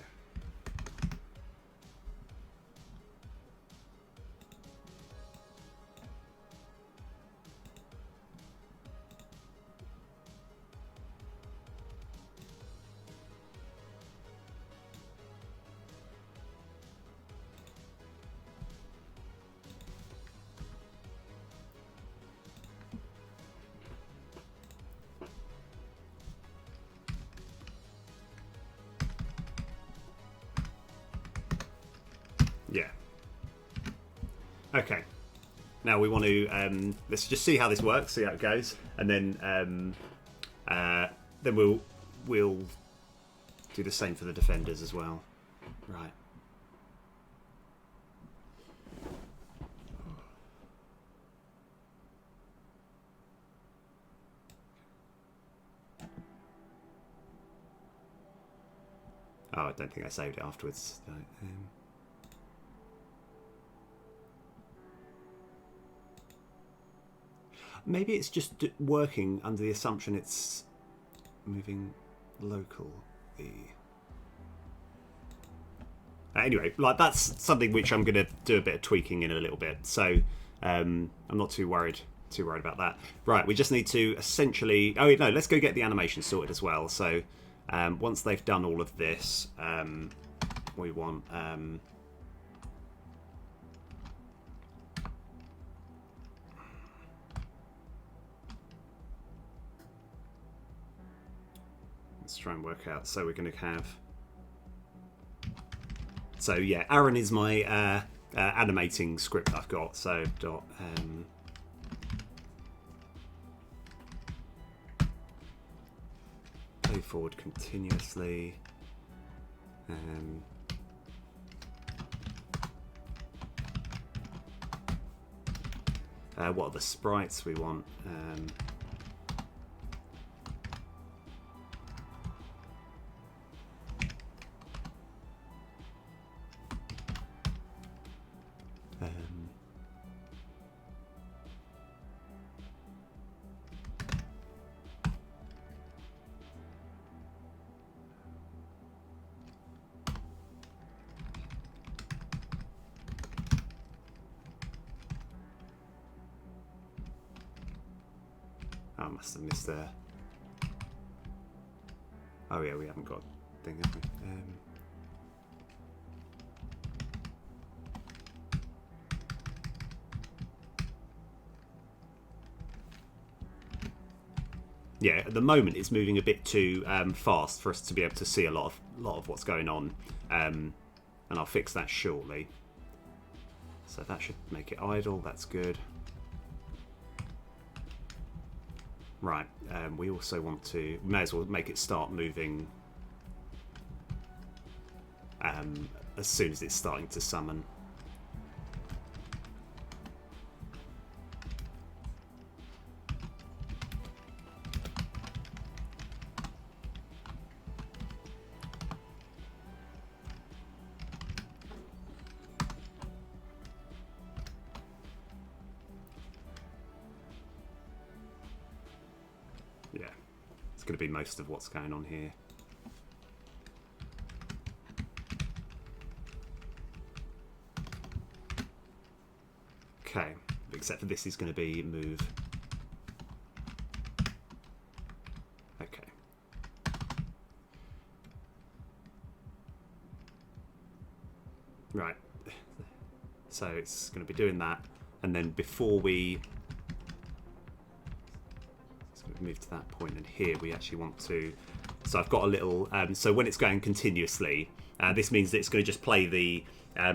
Yeah. Okay. Now we want to let's just see how this works, see how it goes, and then we'll do the same for the defenders as well. Right. Oh, I don't think I saved it afterwards. Maybe it's just working under the assumption it's moving local. Anyway, like that's something which I'm going to do a bit of tweaking in a little bit. So I'm not too worried about that. Right, we just need to essentially. Oh no, let's go get the animation sorted as well. So once they've done all of this, we want. Let's try and work out. So we're going to have. So yeah, Aaron is my animating script I've got. So dot play forward continuously. What are the sprites we want? must have missed there. Oh yeah, we haven't got a thing, have we? Yeah, at the moment it's moving a bit too fast for us to be able to see a lot of what's going on, and I'll fix that shortly. So that should make it idle. That's good. Right, we also want to, may as well make it start moving as soon as it's starting to summon. Yeah, it's going to be most of what's going on here. Okay, except for this is going to be move. Okay. Right. So it's going to be doing that, and then before we move to that point, and here we actually want to, so I've got a little so when it's going continuously, this means that it's going to just play the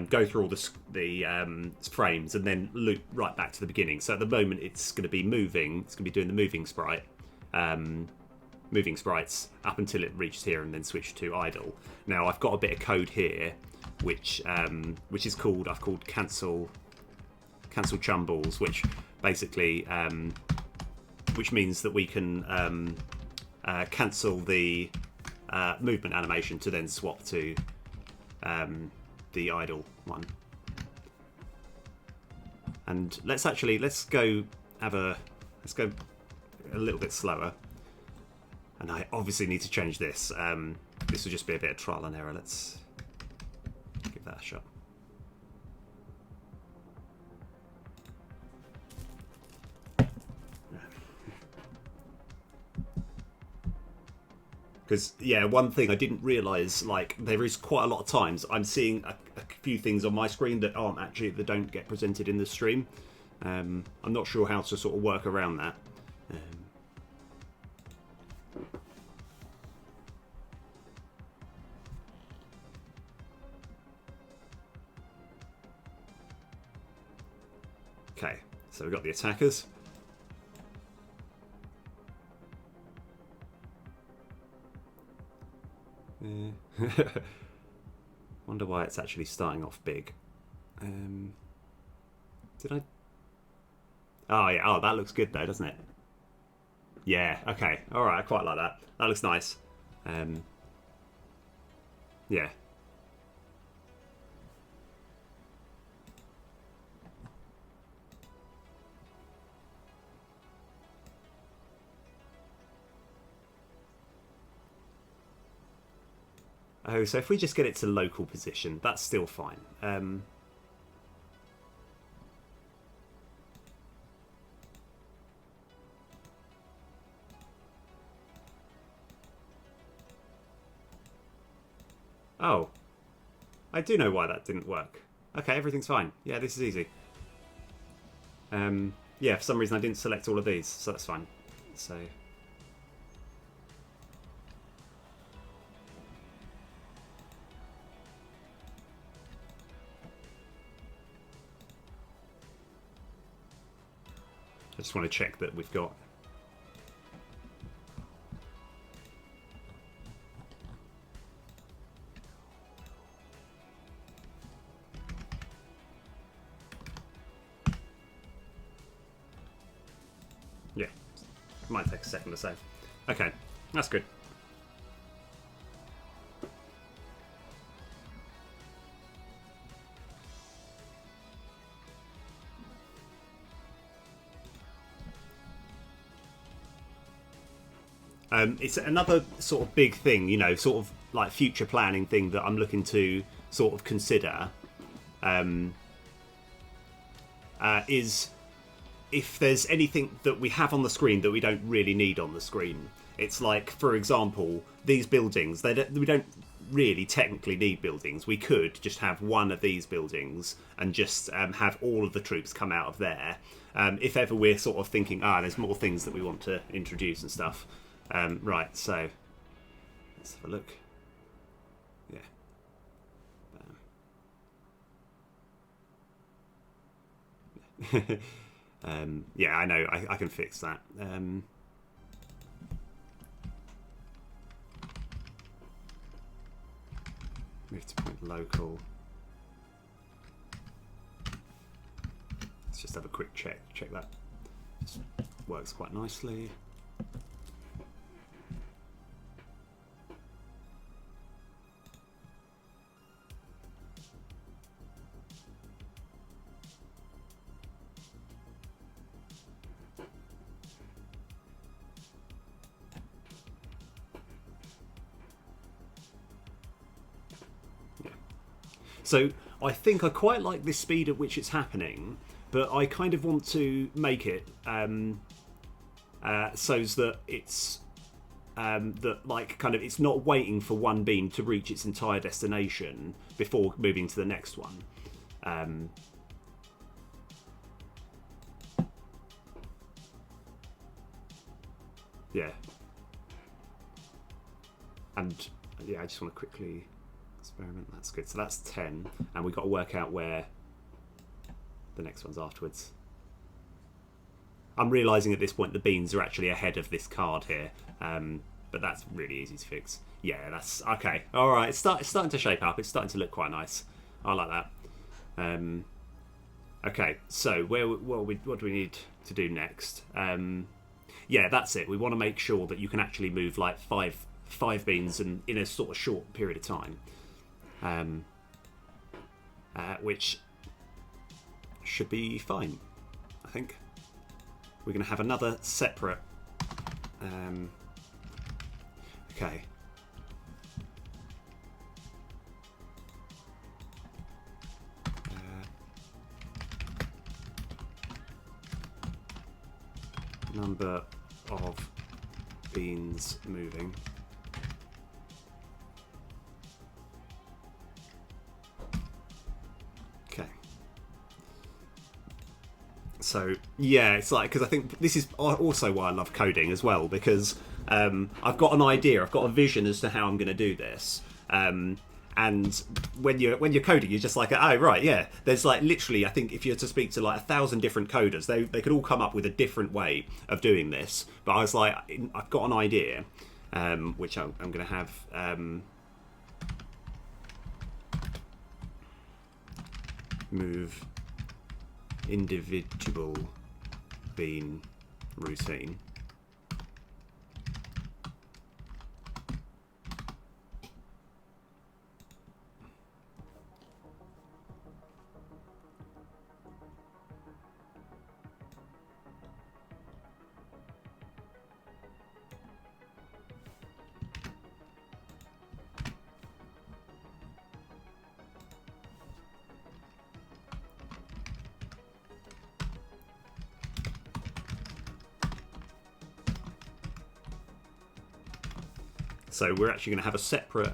go through all the frames and then loop right back to the beginning. So at the moment it's going to be moving, it's going to be doing the moving sprite, moving sprites up until it reaches here and then switch to idle. Now I've got a bit of code here which is called, I've called cancel chumbles, which basically which means that we can cancel the movement animation to then swap to the idle one. And let's go a little bit slower. And I obviously need to change this. This will just be a bit of trial and error. Let's give that a shot. Because, yeah, one thing I didn't realise, like, there is quite a lot of times I'm seeing a few things on my screen that don't get presented in the stream. I'm not sure how to sort of work around that. Okay, so we've got the attackers. Wonder why it's actually starting off big. Did I? Oh yeah. Oh, that looks good though, doesn't it? Yeah. Okay. All right. I quite like that. That looks nice. Yeah. Oh, so if we just get it to local position, that's still fine. Oh. I do know why that didn't work. Okay, everything's fine. Yeah, this is easy. Yeah, for some reason I didn't select all of these, so that's fine. So... I just want to check that we've got... Yeah, might take a second or so. Okay, that's good. It's another sort of big thing, you know, sort of like future planning thing that I'm looking to sort of consider is if there's anything that we have on the screen that we don't really need on the screen. It's like, for example, these buildings, we don't really technically need buildings. We could just have one of these buildings and just have all of the troops come out of there. If ever we're sort of thinking, there's more things that we want to introduce and stuff. Right, so let's have a look. Yeah. Yeah, I know. I can fix that. Move to point local. Let's just have a quick check. Check that. This works quite nicely. So I think I quite like this speed at which it's happening, but I kind of want to make it so that it's it's not waiting for one beam to reach its entire destination before moving to the next one. Yeah. And yeah, I just want to quickly experiment. That's good. So that's 10, and we've got to work out where the next one's afterwards. I'm realising at this point the beans are actually ahead of this card here, but that's really easy to fix. Yeah, that's okay. All right, it's starting to shape up. It's starting to look quite nice. I like that. Okay, so what do we need to do next? Yeah, that's it. We want to make sure that you can actually move like five beans in a sort of short period of time. Which should be fine, I think. We're going to have another separate. Okay. Number of beans moving. Okay. So yeah, it's like, because I think this is also why I love coding as well, because I've got an idea, I've got a vision as to how I'm going to do this. And when you're coding, you're just like, oh right, yeah. There's like literally, I think if you were to speak to like 1,000 different coders, they could all come up with a different way of doing this. But I was like, I've got an idea, which I'm going to have move individual bean routine. So we're actually going to have a separate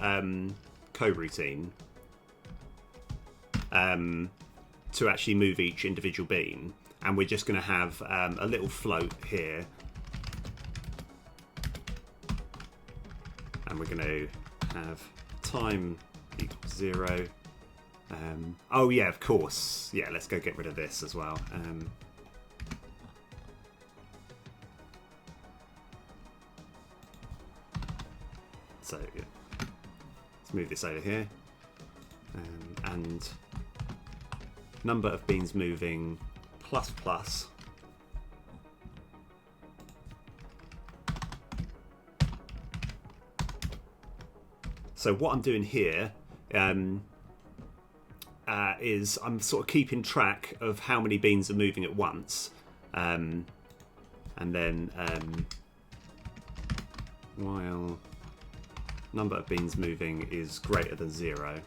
coroutine to actually move each individual bean, and we're just going to have a little float here, and we're going to have time equals 0. Oh yeah, of course. Yeah, let's go get rid of this as well. So yeah. Let's move this over here, and number of beans moving plus. So what I'm doing here is I'm sort of keeping track of how many beans are moving at once, and then while number of beans moving is greater than 0.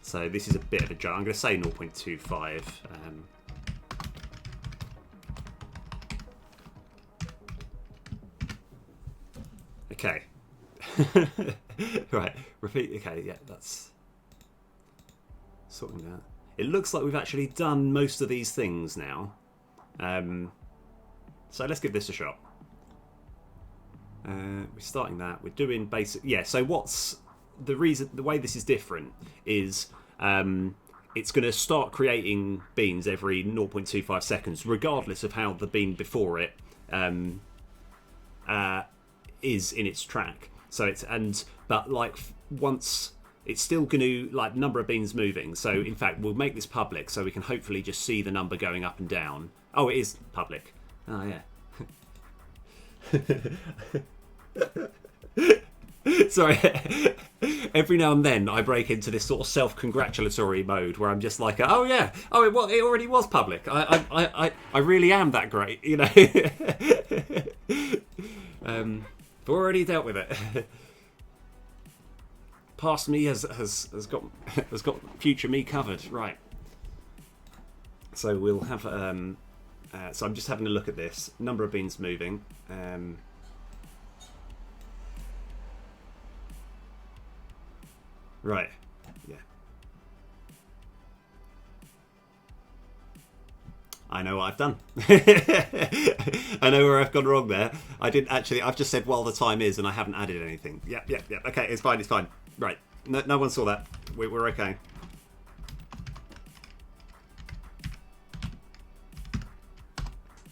So this is a bit of a jump. I'm going to say 0.25. Okay. Right. Repeat. Okay. Yeah, that's sorting that. It looks like we've actually done most of these things now. So let's give this a shot. We're starting that. We're doing basic. Yeah. So what's the reason? The way this is different is it's going to start creating beans every 0.25 seconds, regardless of how the bean before it is in its track. So it's but like once it's still going to like number of beans moving. So in fact, we'll make this public so we can hopefully just see the number going up and down. Oh, it is public. Oh yeah. Sorry. Every now and then I break into this sort of self-congratulatory mode where I'm just like, oh yeah, oh it already was public. I really am that great, you know. I've already dealt with it. Past me has got future me covered, right? So we'll have so I'm just having a look at this number of beans moving. Right, yeah. I know what I've done. I know where I've gone wrong there. I didn't actually. I've just said while the time is, and I haven't added anything. Yep. Okay, it's fine. It's fine. Right. No one saw that. We're okay.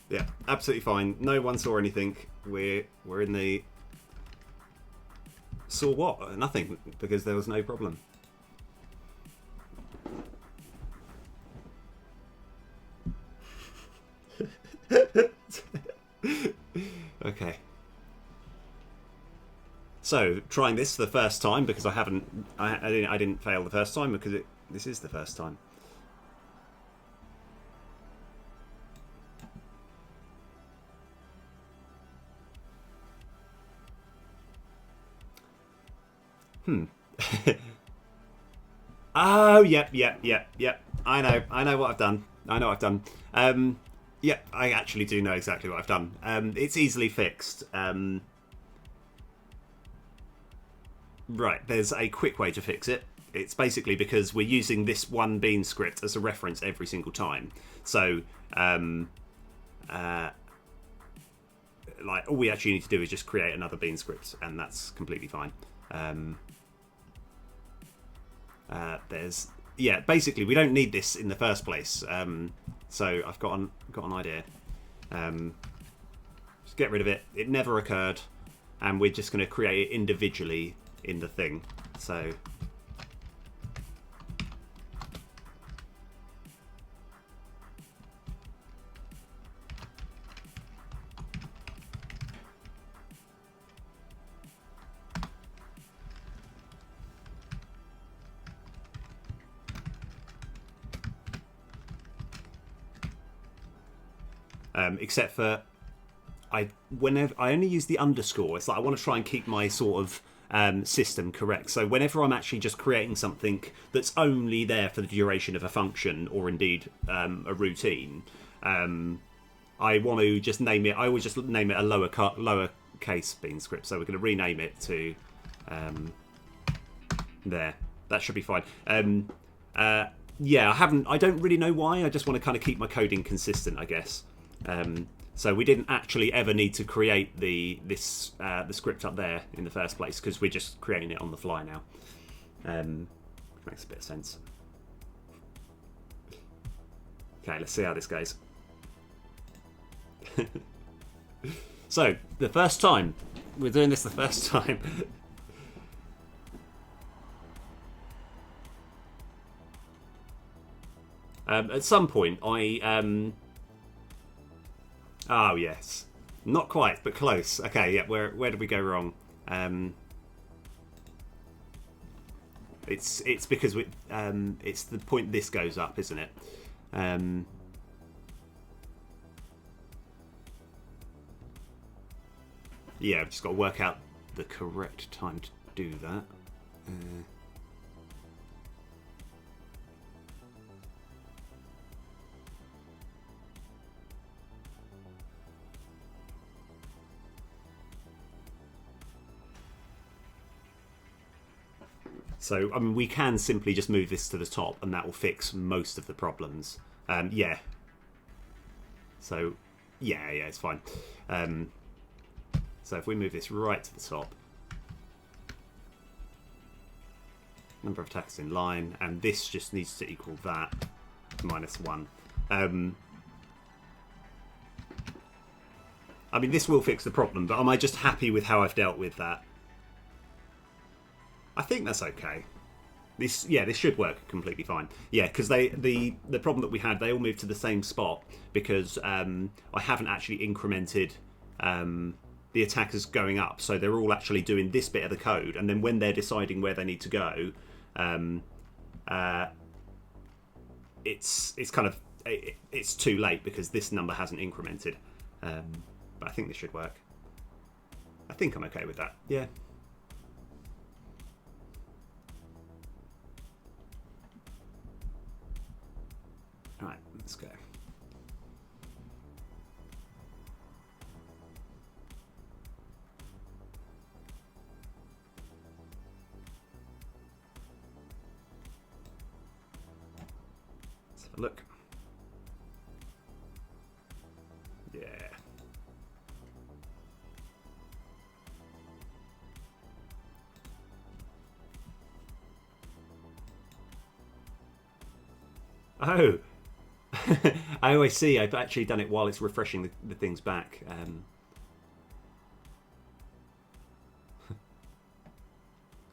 Yeah, absolutely fine. No one saw anything. We're in the saw what? Nothing, because there was no problem. Okay. So trying this for the first time because I didn't fail the first time because this is the first time. Oh, yep. I know what I've done. Yep, I actually do know exactly what I've done. It's easily fixed. Right, there's a quick way to fix it. It's basically because we're using this one bean script as a reference every single time. So, like, all we actually need to do is just create another bean script, and that's completely fine. Basically we don't need this in the first place. So I've got an idea. Just get rid of it. It never occurred, and we're just going to create it individually in the thing. So except for whenever I only use the underscore, it's like I want to try and keep my sort of system correct. So whenever I'm actually just creating something that's only there for the duration of a function or indeed a routine, I want to just name it. I always just name it a lowercase bean script. So we're going to rename it to there. That should be fine. Yeah, I don't really know why. I just want to kind of keep my coding consistent, I guess. So we didn't actually ever need to create the script up there in the first place because we're just creating it on the fly now. Makes a bit of sense. Okay, let's see how this goes. So, the first time. We're doing this the first time. At some point, oh, yes. Not quite, but close. Okay, yeah, where did we go wrong? It's because it's the point this goes up, isn't it? Yeah, I've just got to work out the correct time to do that. So, I mean, we can simply just move this to the top and that will fix most of the problems. Yeah. So, yeah, it's fine. So if we move this right to the top, number of attackers in line, and this just needs to equal that, -1. I mean, this will fix the problem, but am I just happy with how I've dealt with that? I think that's okay. This should work completely fine. Yeah, because the problem that we had, they all moved to the same spot because I haven't actually incremented the attackers going up, so they're all actually doing this bit of the code, and then when they're deciding where they need to go, it's kind of it's too late because this number hasn't incremented. But I think this should work. I think I'm okay with that. Yeah. All right, let's go. Let's have a look. Yeah. Oh. I always see. I've actually done it while it's refreshing the things back.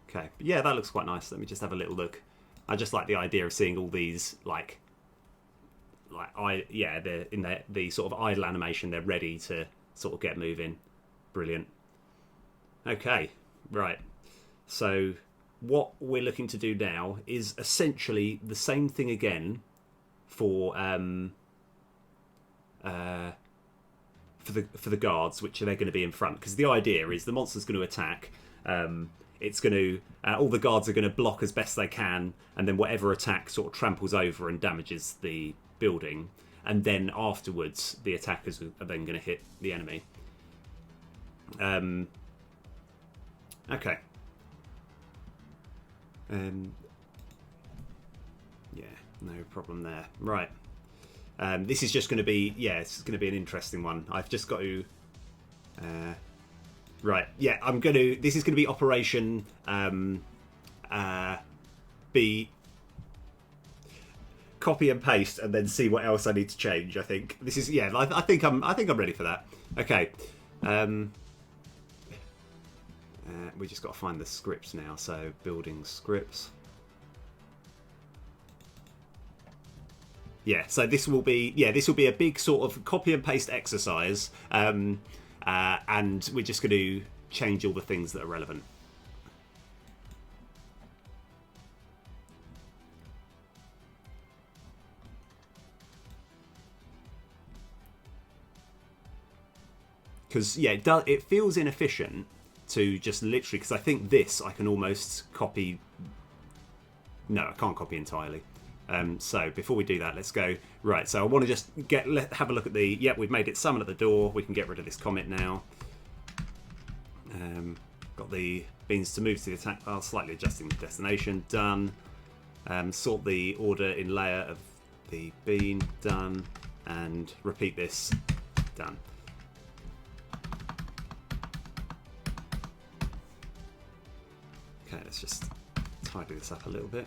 Okay, but yeah, that looks quite nice. Let me just have a little look. I just like the idea of seeing all these they're in the sort of idle animation. They're ready to sort of get moving. Brilliant. Okay, right. So what we're looking to do now is essentially the same thing again for the guards, which are they're going to be in front, because the idea is the monster's going to attack. It's going to all the guards are going to block as best they can, and then whatever attack sort of tramples over and damages the building, and then afterwards the attackers are then going to hit the enemy. Okay. Yeah, no problem there. Right. This is just going to be, it's going to be an interesting one. I've just got to... right, yeah, this is going to be Operation B... Copy and paste, and then see what else I need to change. I think this is, I think I'm ready for that. Okay. We just got to find the scripts now. So building scripts. Yeah, so this will be a big sort of copy and paste exercise, and we're just going to change all the things that are relevant. Because it feels inefficient to just literally, because I think this I can almost copy. No, I can't copy entirely. So before we do that, let's go. Right, so I want to just have a look at the... Yep, we've made it summon at the door. We can get rid of this comment now. Got the beans to move to the attack file, slightly adjusting the destination. Done. Sort the order in layer of the bean. Done. And repeat this. Done. Okay, let's just tidy this up a little bit.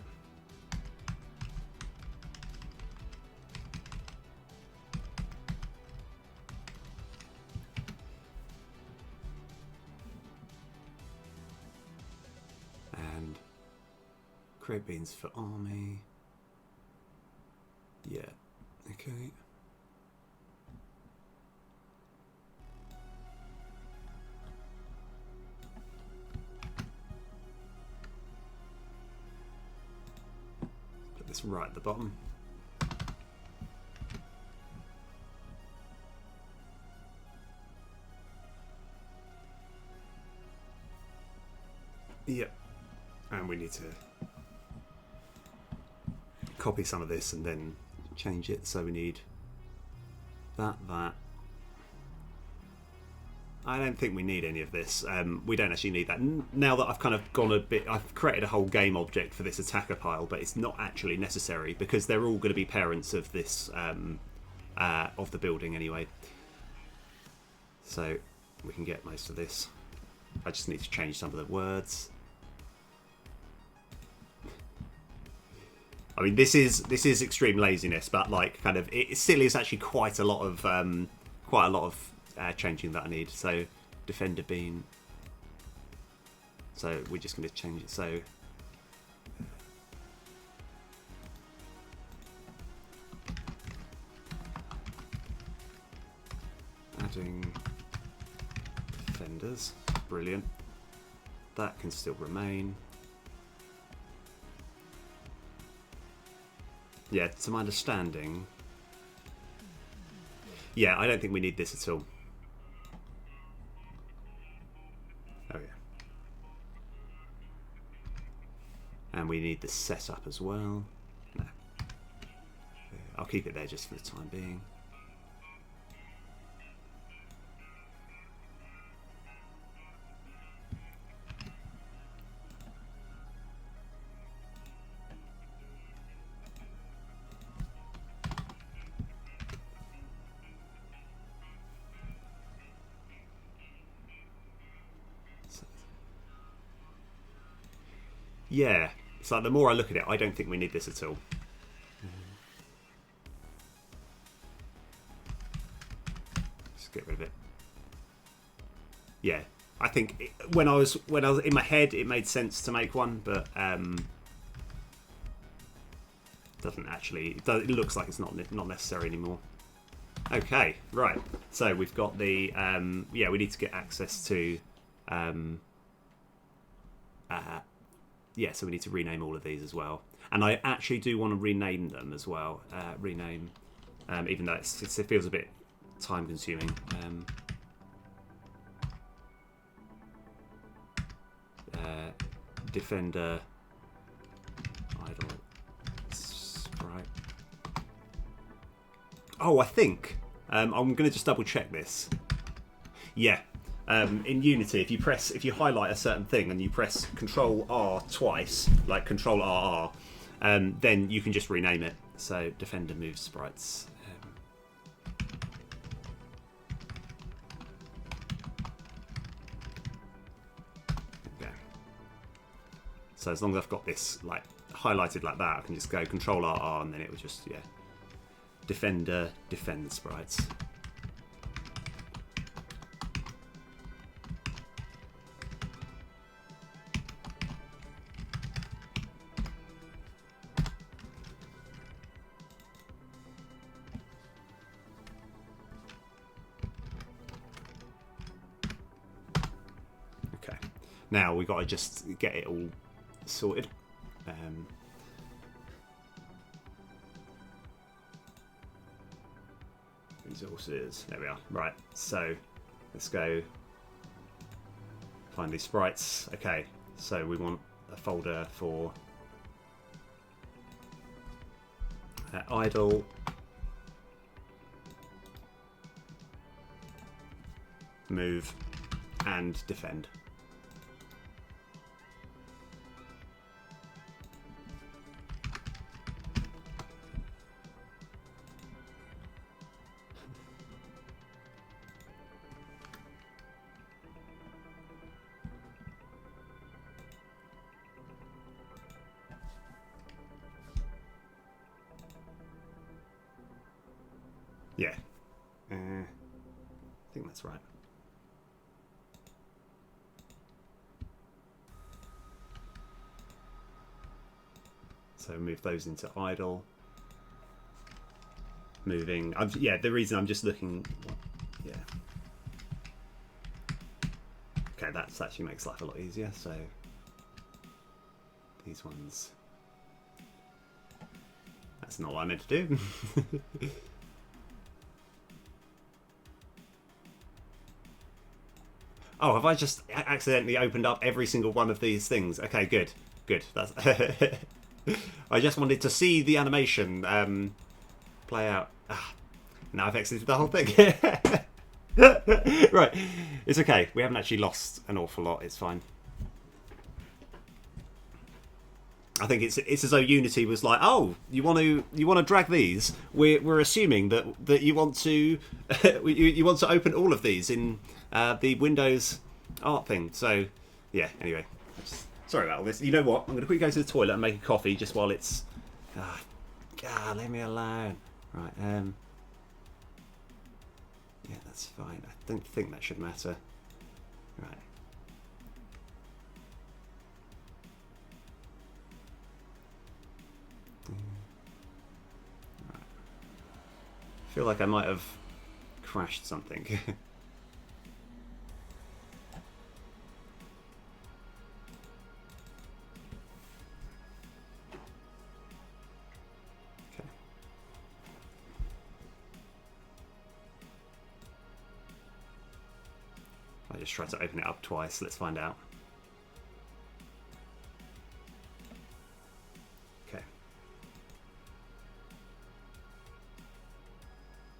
Create beans for army. Yeah. Okay. Put this right at the bottom. Yep. And we need to copy some of this and then change it. So we need that. I don't think we need any of this. We don't actually need that. Now that I've kind of gone a bit... I've created a whole game object for this attacker pile, but it's not actually necessary because they're all going to be parents of this... of the building anyway. So we can get most of this. I just need to change some of the words. I mean, this is extreme laziness, but like kind of it still is actually quite a lot of changing that I need. So defender bean. So we're just going to change it. So adding defenders, brilliant. That can still remain. Yeah, to my understanding. Yeah, I don't think we need this at all. Oh yeah. And we need the setup as well. No. I'll keep it there just for the time being. Yeah, so the more I look at it, I don't think we need this at all. Just get rid of it. Yeah, I think when I was in my head, it made sense to make one, but doesn't actually. It looks like it's not necessary anymore. Okay, right. So we've got the yeah. We need to get access to. Yeah, so we need to rename all of these as well. And I actually do want to rename them as well. Rename, even though it feels a bit time consuming. Defender, idle, sprite. Oh, I think I'm going to just double check this. Yeah. In Unity, if you highlight a certain thing and you press Control R twice, like Control RR, then you can just rename it. So Defender moves sprites. Okay. So as long as I've got this like highlighted like that, I can just go Control RR and then it will just Defender defend sprites. Now we've got to just get it all sorted. Resources. There we are. Right. So let's go find these sprites. Okay. So we want a folder for idle, move, and defend. Yeah, I think that's right. So move those into idle. Moving. Yeah, the reason I'm just looking. Yeah. Okay, that actually makes life a lot easier. So these ones. That's not what I meant to do. Oh, have I just accidentally opened up every single one of these things? Okay, good. Good. That's I just wanted to see the animation play out. Now I've exited the whole thing. Right, it's okay. We haven't actually lost an awful lot. It's fine. I think it's as though Unity was like, oh, you want to drag these? We're assuming that you want to you want to open all of these in the Windows art thing. So yeah. Anyway, sorry about all this. You know what? I'm going to quickly go to the toilet and make a coffee just while it's. God, leave me alone. Right. Yeah, that's fine. I don't think that should matter. Right. I feel like I might have crashed something. Okay. I just tried to open it up twice. Let's find out. Okay.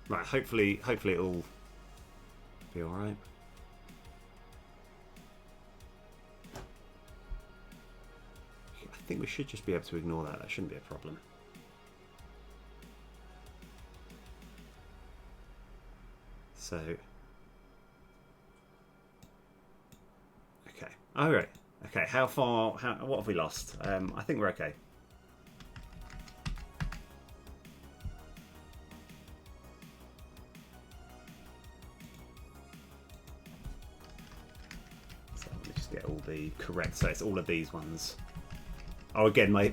Right. Hopefully it'll be all right. I think we should just be able to ignore that. That shouldn't be a problem. So. Okay. All right. Okay. How far? What have we lost? I think we're okay. So let me just get all the correct. So it's all of these ones. Oh, again, my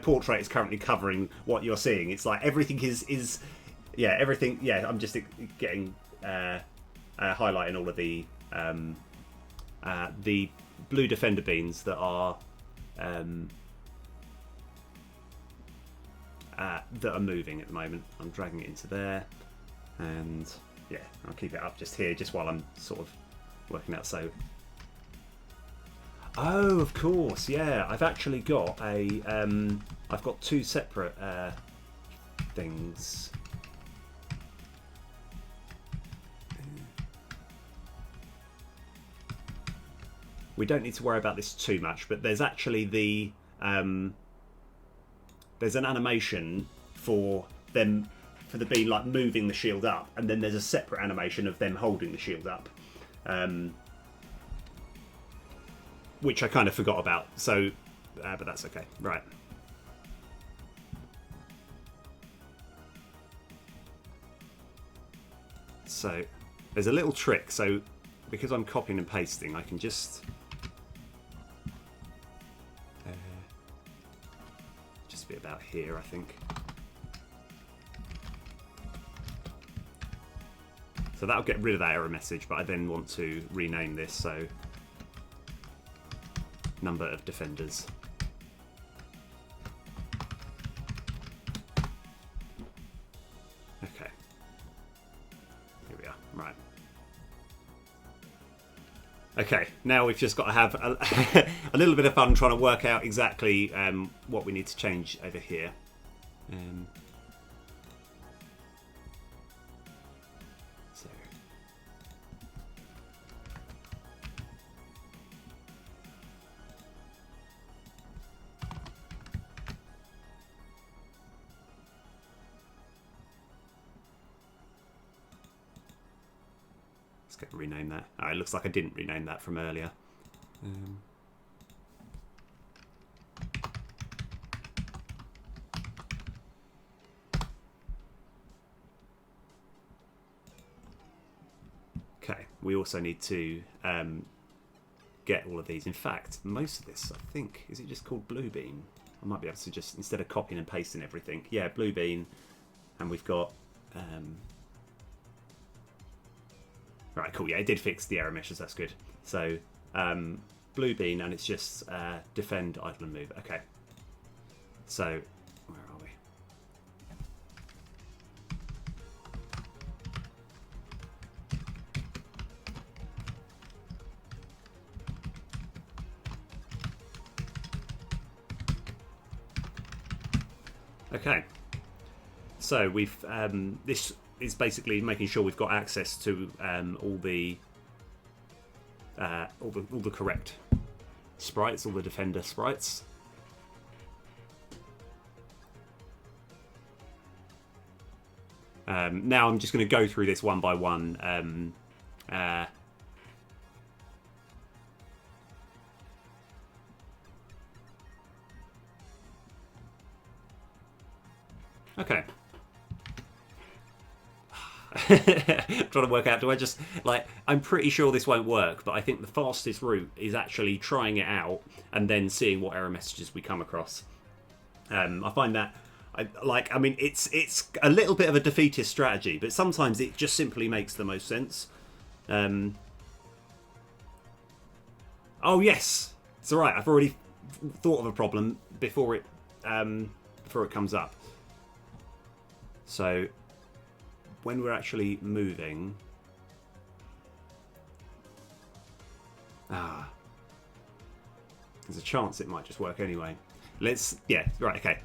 portrait is currently covering what you're seeing. It's like everything is yeah, everything. Yeah, I'm just getting highlighting all of the blue defender beans that are moving at the moment. I'm dragging it into there, and yeah, I'll keep it up just here, just while I'm sort of working out. So, oh, of course, yeah. I've actually got a I've got two separate things. We don't need to worry about this too much, but there's actually there's an animation for the bean like moving the shield up, and then there's a separate animation of them holding the shield up, which I kind of forgot about. So, but that's okay. Right. So there's a little trick. So because I'm copying and pasting, I can just be about here, I think. So that'll get rid of that error message, but I then want to rename this, so number of defenders. Okay. Here we are. Right. Okay, now we've just got to have a little bit of fun trying to work out exactly what we need to change over here. So. Let's go and rename that. Oh, it looks like I didn't rename that from earlier. Okay, we also need to get all of these. In fact, most of this, I think, is it just called Blue Bean? I might be able to just, instead of copying and pasting everything, yeah, Blue Bean, and we've got right, cool. Yeah, it did fix the error messages. That's good. So Blue Bean, and it's just defend, idle, and move. Okay. So where are we? Okay. So we've this is basically making sure we've got access to all the correct sprites, all the defender sprites. Now I'm just going to go through this one by one. Okay. Trying to work out, do I just, like, I'm pretty sure this won't work, but I think the fastest route is actually trying it out and then seeing what error messages we come across. I find that, I mean, it's a little bit of a defeatist strategy, but sometimes it just simply makes the most sense. Oh yes, it's alright, I've already thought of a problem before it comes up. So when we're actually moving, there's a chance it might just work anyway. Yeah, right, okay.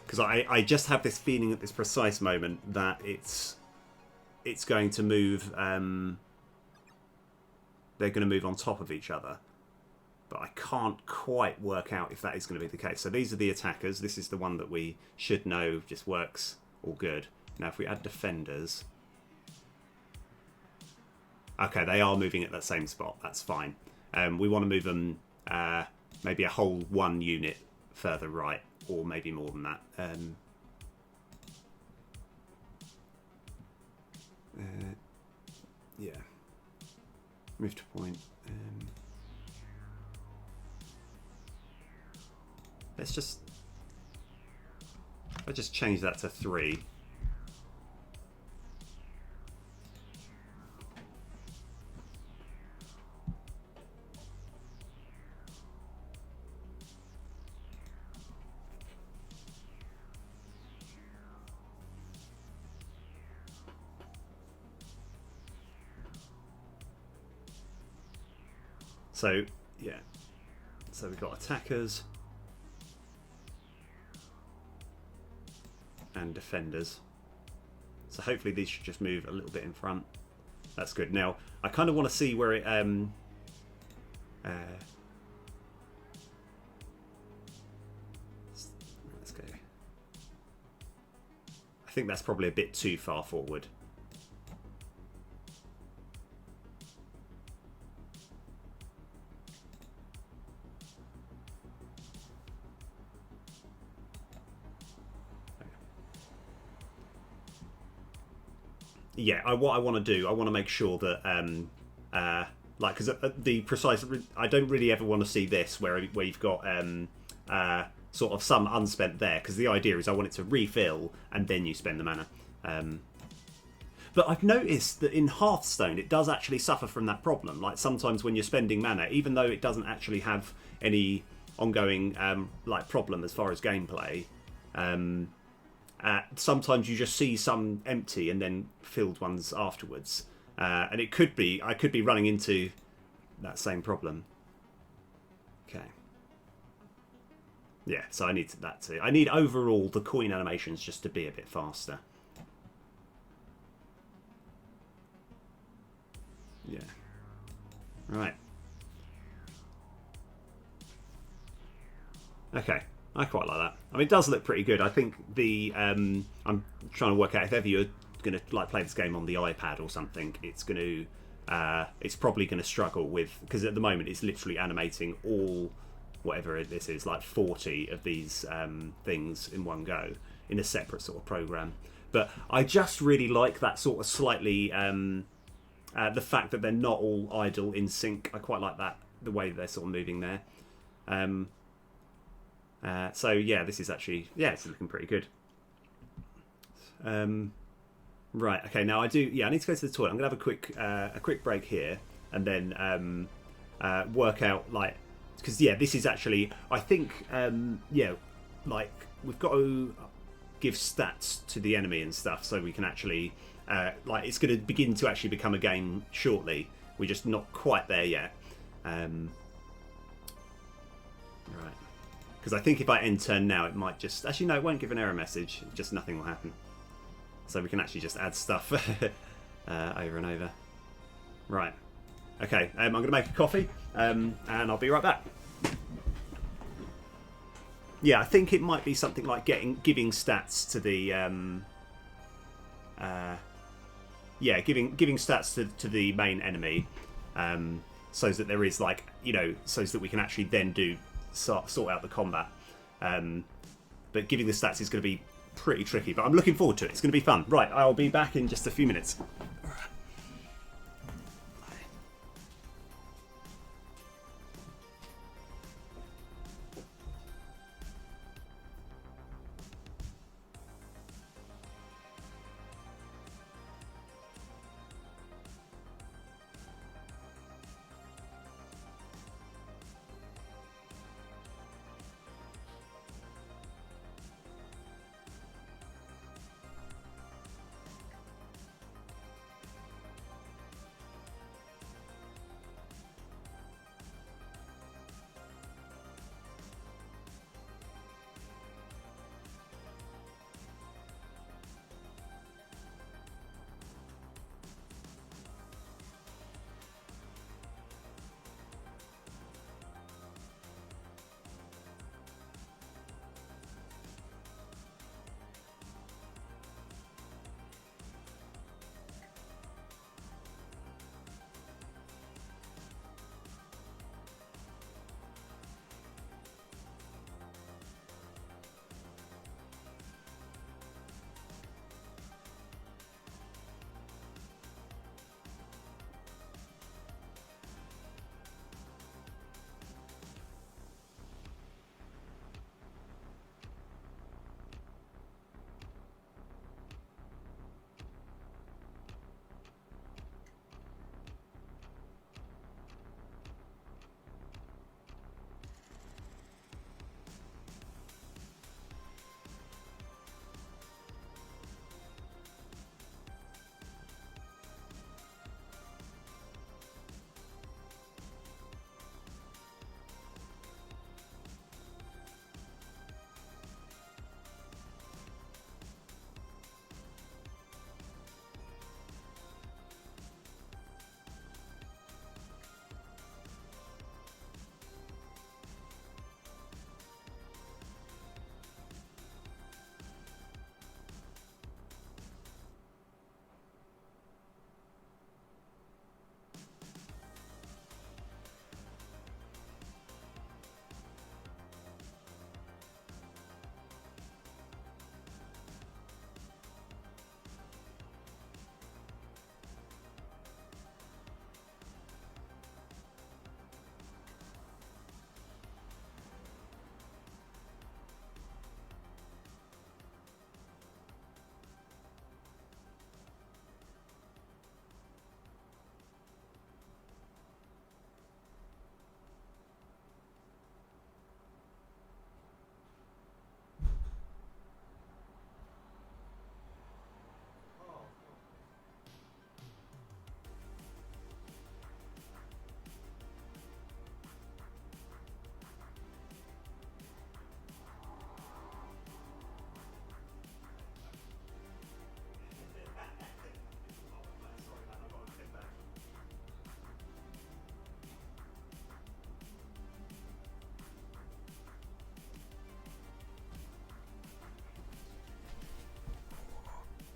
Because I just have this feeling at this precise moment that it's going to move, they're going to move on top of each other. But I can't quite work out if that is going to be the case. So these are the attackers. This is the one that we should know just works all good. Now if we add defenders... Okay, they are moving at that same spot. That's fine. We want to move them maybe a whole one unit further right, or maybe more than that. Yeah. Move to point. Let's just... I just change that to 3. So, yeah. So we've got attackers and defenders. So hopefully these should just move a little bit in front. That's good. Now, I kind of want to see where it... let's go. I think that's probably a bit too far forward. Yeah, what I want to do, I want to make sure that, like, because the precise, I don't really ever want to see this where you've got sort of some unspent there, because the idea is I want it to refill and then you spend the mana. But I've noticed that in Hearthstone it does actually suffer from that problem. Like sometimes when you're spending mana, even though it doesn't actually have any ongoing like problem as far as gameplay. Sometimes you just see some empty and then filled ones afterwards, and it could be I could be running into that same problem. Okay. Yeah, so I need that too. I need overall the coin animations just to be a bit faster. Yeah. Right. Okay. I quite like that. I mean, it does look pretty good. I think the I'm trying to work out if ever you're going to like play this game on the iPad or something, it's going to it's probably going to struggle with, because at the moment it's literally animating all whatever this is, like 40 of these things in one go in a separate sort of program. But I just really like that sort of slightly the fact that they're not all idle in sync. I quite like that, the way they're sort of moving there. So yeah, this is actually, yeah, it's looking pretty good. Right, okay, now I need to go to the toilet. I'm gonna have a quick break here, and then work out, like, because yeah, this is actually, I think, yeah, like we've got to give stats to the enemy and stuff, so we can actually, like, it's going to begin to actually become a game shortly. We're just not quite there yet. Right. Because I think if I end turn now, it might just... Actually, no, it won't give an error message. Just nothing will happen. So we can actually just add stuff over and over. Right. Okay, I'm going to make a coffee, and I'll be right back. Yeah, I think it might be something like giving stats to the... giving stats to the main enemy, so that there is like, you know, so that we can actually then sort out the combat. But giving the stats is going to be pretty tricky, but I'm looking forward to it. It's going to be fun. Right, I'll be back in just a few minutes.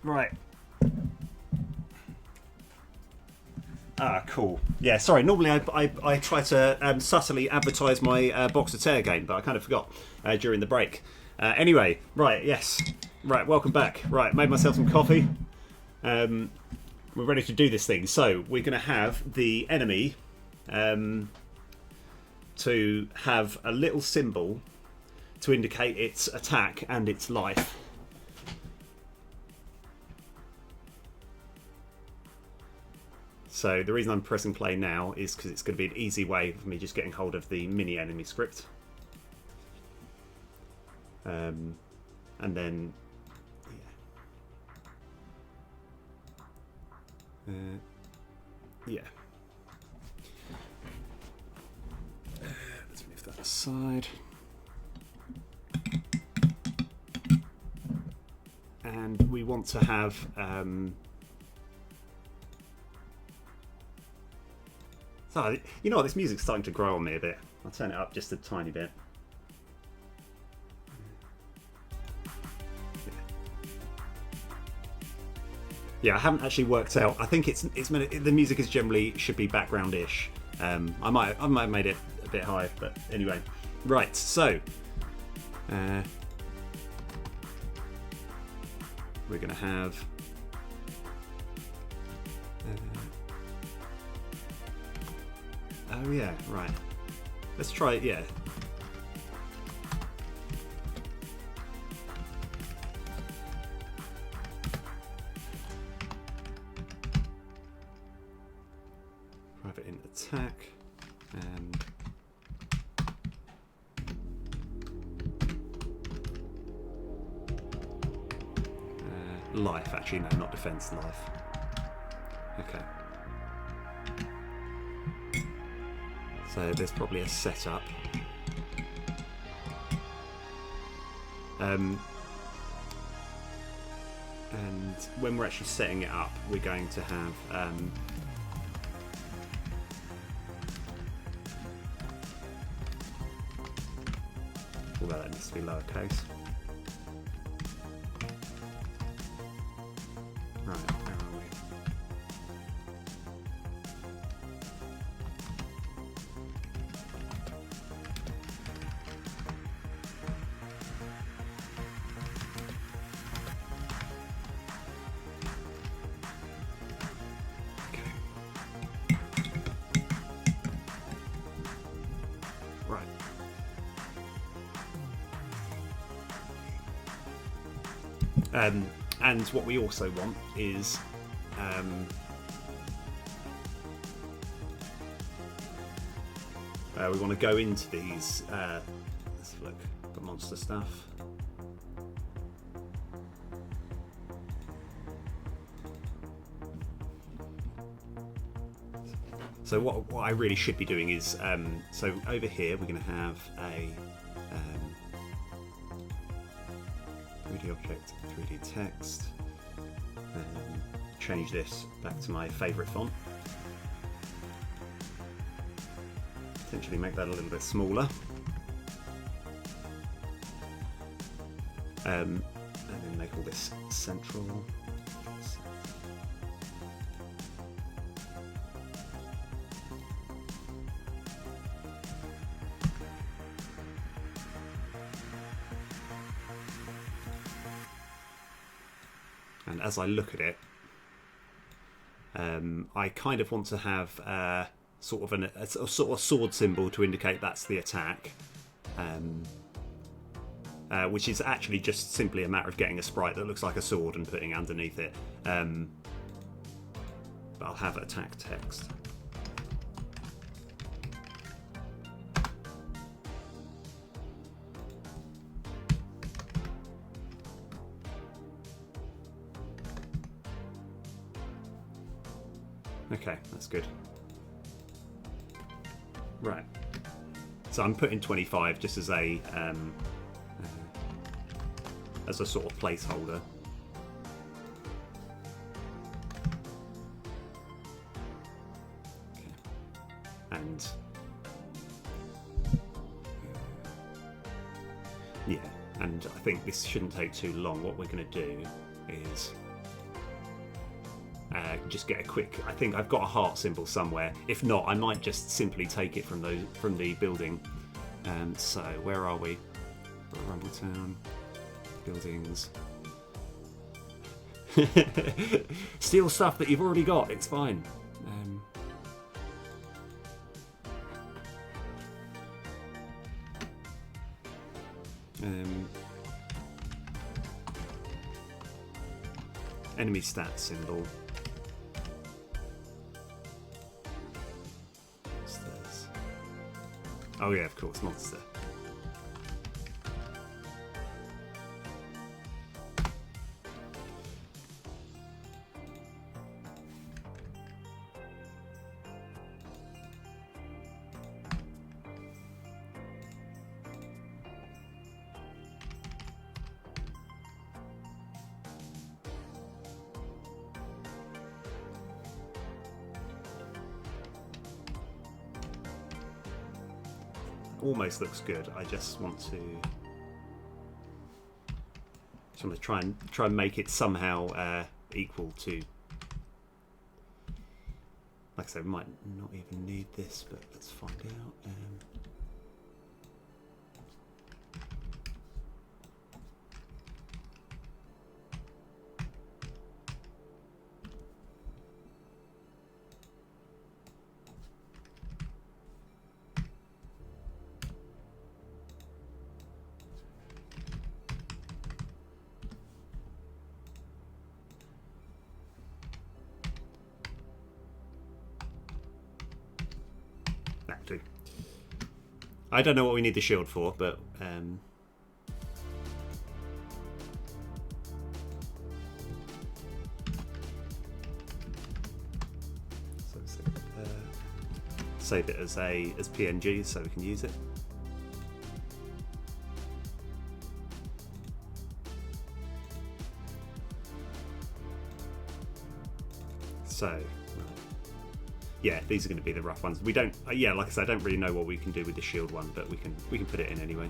Right. Ah, cool. Yeah, sorry. Normally I try to subtly advertise my Box of Tear game, but I kind of forgot during the break. Anyway, right, yes. Right, welcome back. Right, made myself some coffee. We're ready to do this thing. So, we're going to have the enemy to have a little symbol to indicate its attack and its life. So the reason I'm pressing play now is because it's going to be an easy way of me just getting hold of the mini enemy script. And then, yeah. Let's move that aside. and we want to have so you know what, this music's starting to grow on me a bit. I'll turn it up just a tiny bit. Yeah, I haven't actually worked out. I think the music is generally should be background-ish. I might have made it a bit high, but anyway. Right, so we're going to have oh yeah, right. Let's try it, yeah. Private in attack and life, actually, no, not defense, life. Okay. So there's probably a setup. And when we're actually setting it up, we're going to have although that needs to be lowercase. Right, where are we? Okay. Right. And what we also want is we want to go into these. Let's look, the monster stuff. So what I really should be doing is so over here we're going to have a 3D object, 3D text. Change this back to my favourite font. Potentially make that a little bit smaller. And then make all this central. And as I look at it, I kind of want to have sort of a sort of sword symbol to indicate that's the attack, which is actually just simply a matter of getting a sprite that looks like a sword and putting it underneath it. But I'll have attack text. Okay, that's good. Right. So I'm putting 25 just as a sort of placeholder. Okay. And yeah, and I think this shouldn't take too long. What we're going to do is just get a quick. I think I've got a heart symbol somewhere. If not, I might just simply take it from the building. So where are we? Rumbletown buildings. Steal stuff that you've already got. It's fine. Enemy stats symbol. Oh yeah, of course, monster. almost looks good. I just want to try and make it somehow equal to. Like I said, we might not even need this, but let's find out. I don't know what we need the shield for, but so save it as PNG so we can use it. So. Yeah, these are going to be the rough ones. We don't, yeah, like I said, I don't really know what we can do with the shield one, but we can put it in anyway.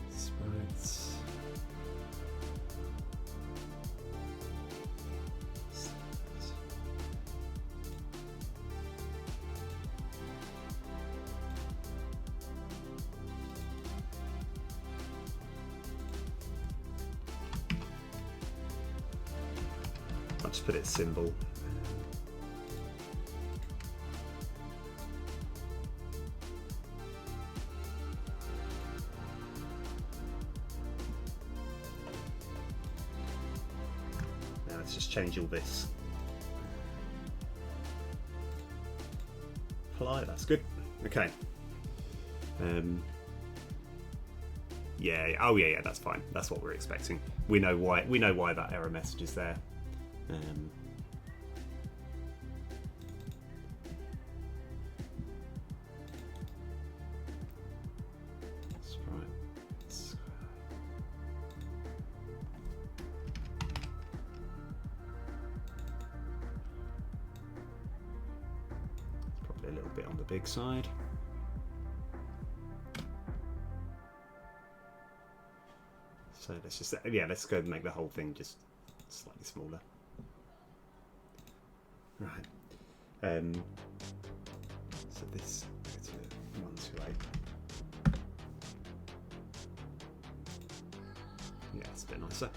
Sprites. I'll just put it symbol. Now let's just change all this. Apply, that's good. Okay. Yeah. Oh yeah. That's fine. That's what we're expecting. We know why. We know why that error message is there. Sprites. Probably a little bit on the big side. So let's just, yeah, let's go and make the whole thing just slightly smaller. Right. So this goes to 128. Yeah, it's a bit nicer.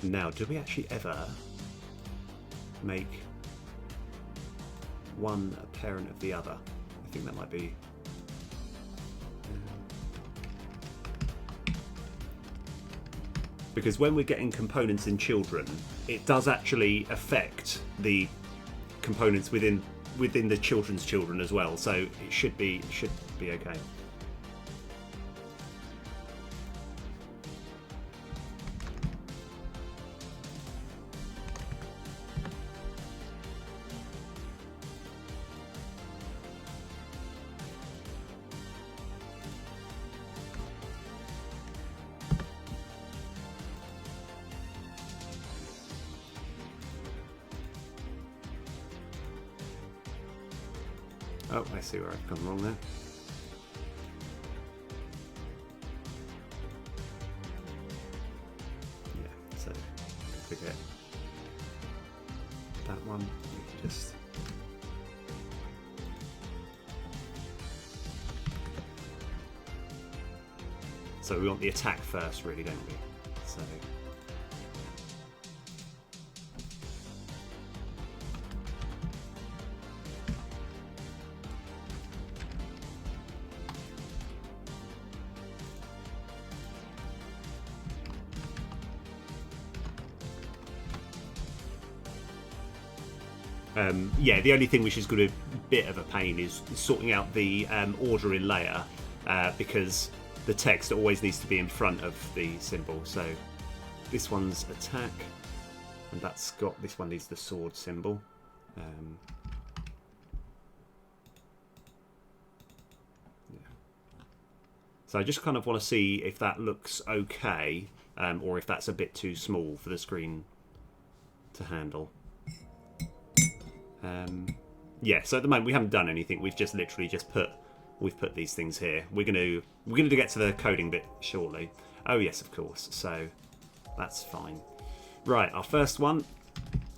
Now, do we actually ever make one a parent of the other? I think that might be. Because when we're getting components in children, it does actually affect the components within the children's children as well. So it should be okay. Oh, I see where I've gone wrong there. Yeah, so forget that one. We can just so we want the attack first, really, don't we? So. Yeah, the only thing which is going to be a bit of a pain is sorting out the order in layer because the text always needs to be in front of the symbol. So this one's attack, and that's got, this one needs the sword symbol. Yeah. So I just kind of want to see if that looks okay or if that's a bit too small for the screen to handle. Yeah, so at the moment we haven't done anything. We've just literally we've put these things here. We're gonna get to the coding bit shortly. Oh yes, of course. So that's fine. Right, our first one,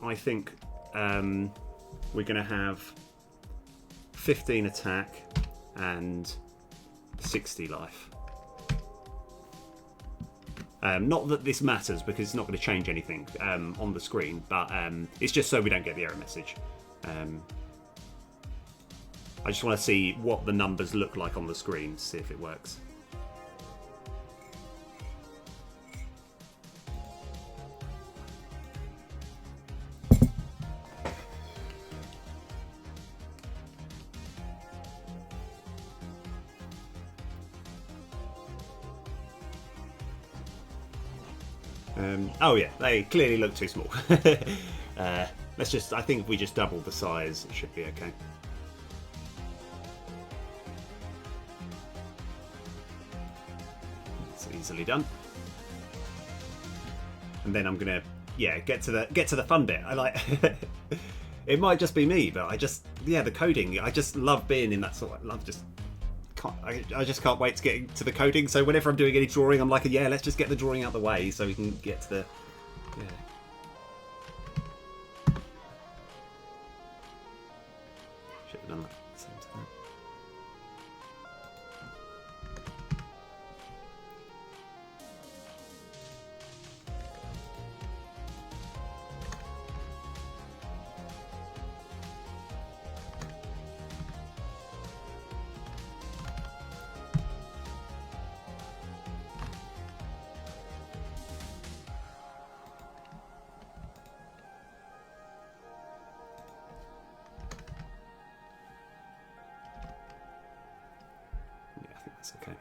I think we're gonna have 15 attack and 60 life. Not that this matters because it's not going to change anything on the screen, but it's just so we don't get the error message. I just want to see what the numbers look like on the screen to see if it works. Oh yeah, they clearly look too small. Let's just, I think if we just double the size, it should be okay. It's easily done. And then I'm gonna, yeah, get to the fun bit. I like. It might just be me, but the coding. I just love being in that sort of. I just can't wait to get to the coding. So whenever I'm doing any drawing, I'm like, yeah, let's just get the drawing out of the way so we can get to the. Yeah. Should have done that at the same time. That's okay.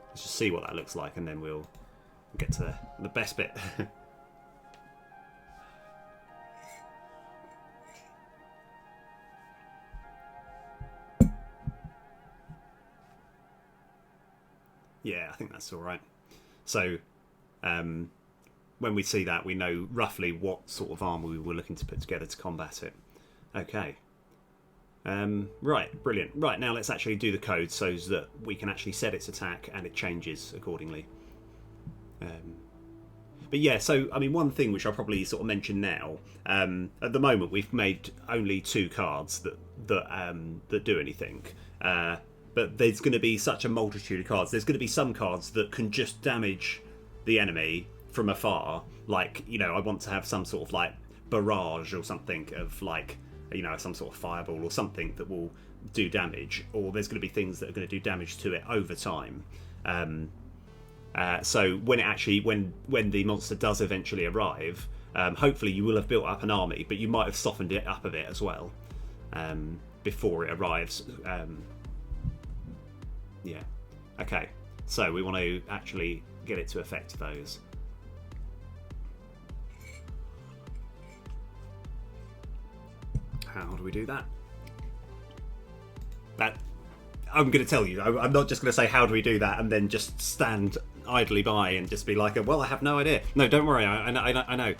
Let's just see what that looks like, and then we'll get to the best bit. Yeah, I think that's all right. So, when we see that, we know roughly what sort of armor we were looking to put together to combat it. Okay. Right, brilliant. Right, now let's actually do the code so that we can actually set its attack and it changes accordingly. But yeah, so, I mean, one thing which I'll probably sort of mention now, at the moment we've made only 2 cards that do anything. But there's going to be such a multitude of cards. There's going to be some cards that can just damage the enemy from afar. Like, you know, I want to have some sort of, like, barrage or something of, like, you know, some sort of fireball or something that will do damage, or there's going to be things that are going to do damage to it over time. So when it actually, when the monster does eventually arrive, hopefully you will have built up an army, but you might have softened it up a bit as well before it arrives. Yeah. Okay. So we want to actually get it to affect those. How do we do that? I'm going to tell you. I'm not just going to say how do we do that and then just stand idly by and just be like, well, I have no idea. No, don't worry. I know.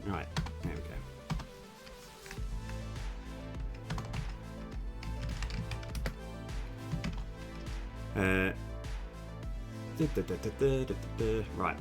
Right. There we go. Right.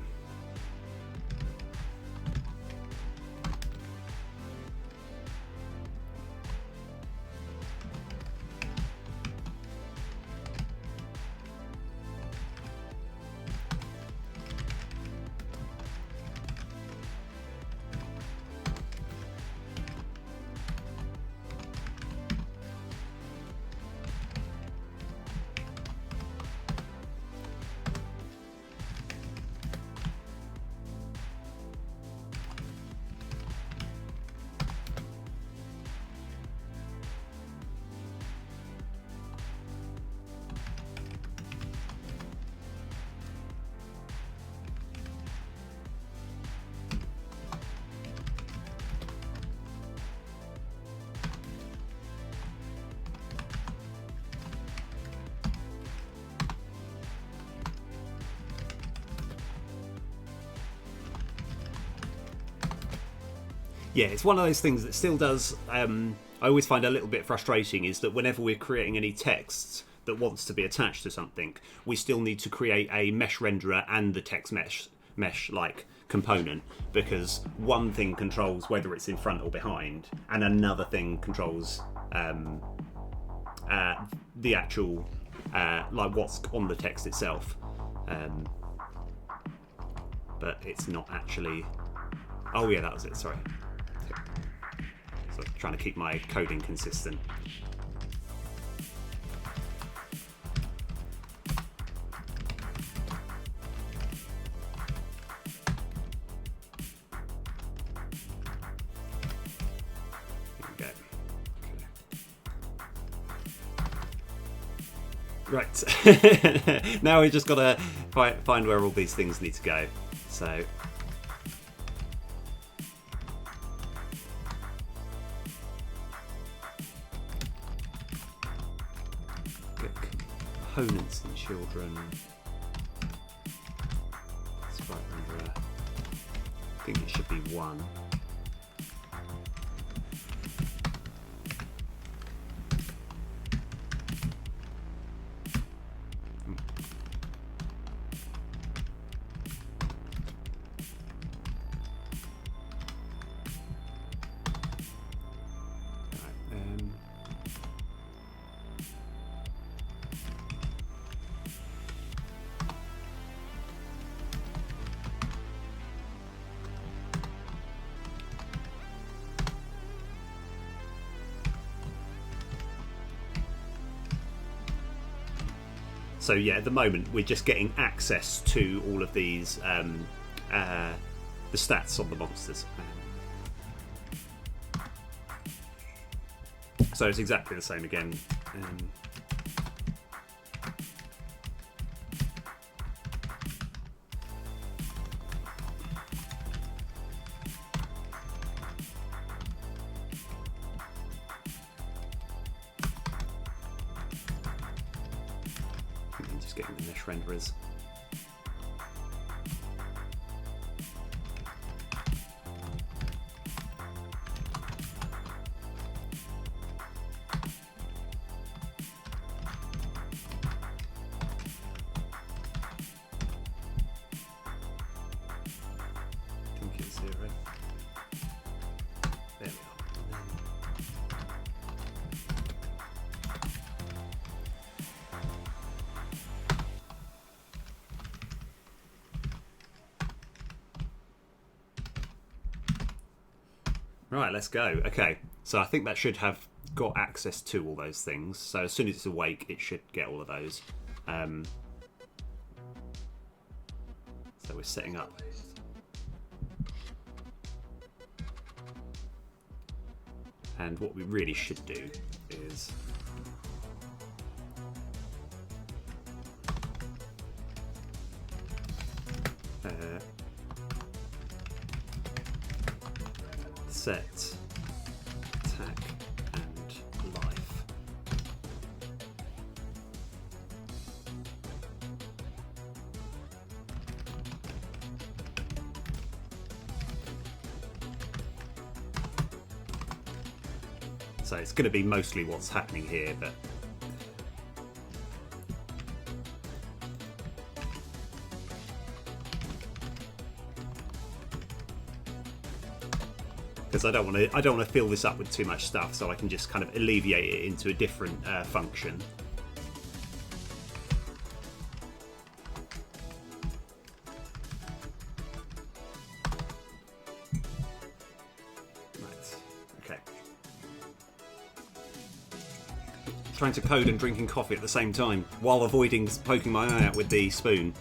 Yeah, it's one of those things that still does. I always find a little bit frustrating is that whenever we're creating any text that wants to be attached to something, we still need to create a mesh renderer and the text mesh like component, because one thing controls whether it's in front or behind, and another thing controls the actual like what's on the text itself. But it's not actually. Oh yeah, that was it. Sorry. So trying to keep my coding consistent. Right, now we've just got to find where all these things need to go. So, get components in children. Sprite renderer. I think it should be 1. So yeah, at the moment we're just getting access to all of these, the stats on the monsters. So it's exactly the same again. Just getting the mesh renderers. I think it's 0. There we are. Right, let's go. Okay, so I think that should have got access to all those things. So as soon as it's awake, it should get all of those. So we're setting up. And what we really should do is set attack and life. So it's going to be mostly what's happening here, but because I don't want to fill this up with too much stuff, so I can just kind of alleviate it into a different function. Right. Okay. Trying to code and drinking coffee at the same time while avoiding poking my eye out with the spoon.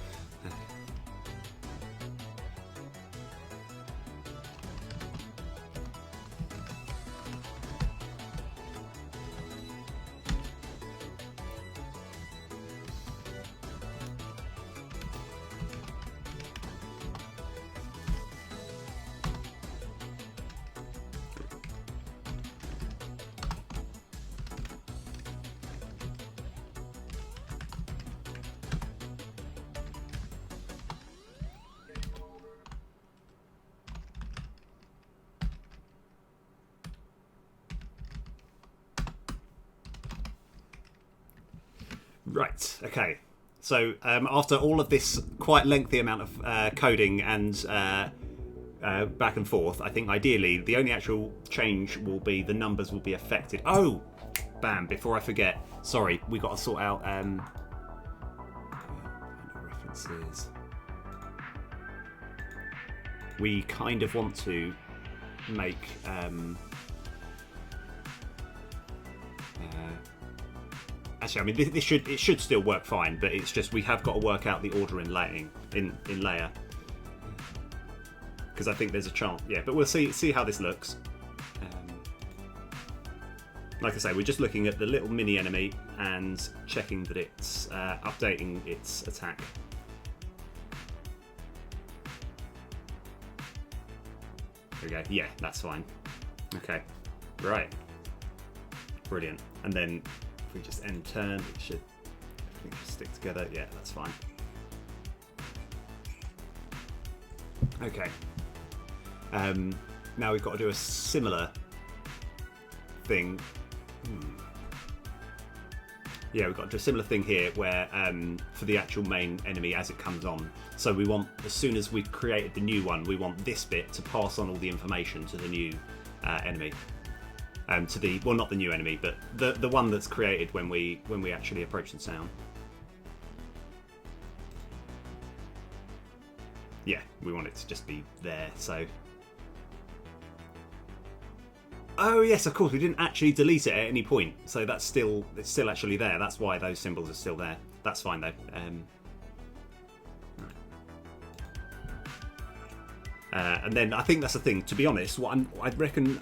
Right, okay. So after all of this quite lengthy amount of coding and back and forth, I think ideally the only actual change will be the numbers will be affected. Oh, bam! Before I forget, sorry, we got to sort out references. We kind of want to make actually, I mean, it should still work fine, but it's just we have got to work out the order in layer, because I think there's a chance. Yeah, but we'll see how this looks. Like I say, we're just looking at the little mini enemy and checking that it's updating its attack. There we go. Yeah, that's fine. Okay, right, brilliant. And then if we just end turn, it should everything should stick together. Yeah, that's fine. Okay. Now we've got to do a similar thing. Yeah, we've got to do a similar thing here where for the actual main enemy as it comes on. So we want, as soon as we've created the new one, we want this bit to pass on all the information to the new enemy. To the, well, not the new enemy, but the one that's created when we actually approach the town. Yeah, we want it to just be there. So, oh yes, of course, we didn't actually delete it at any point, so it's still actually there. That's why those symbols are still there. That's fine though. And then I think that's the thing. To be honest, I reckon.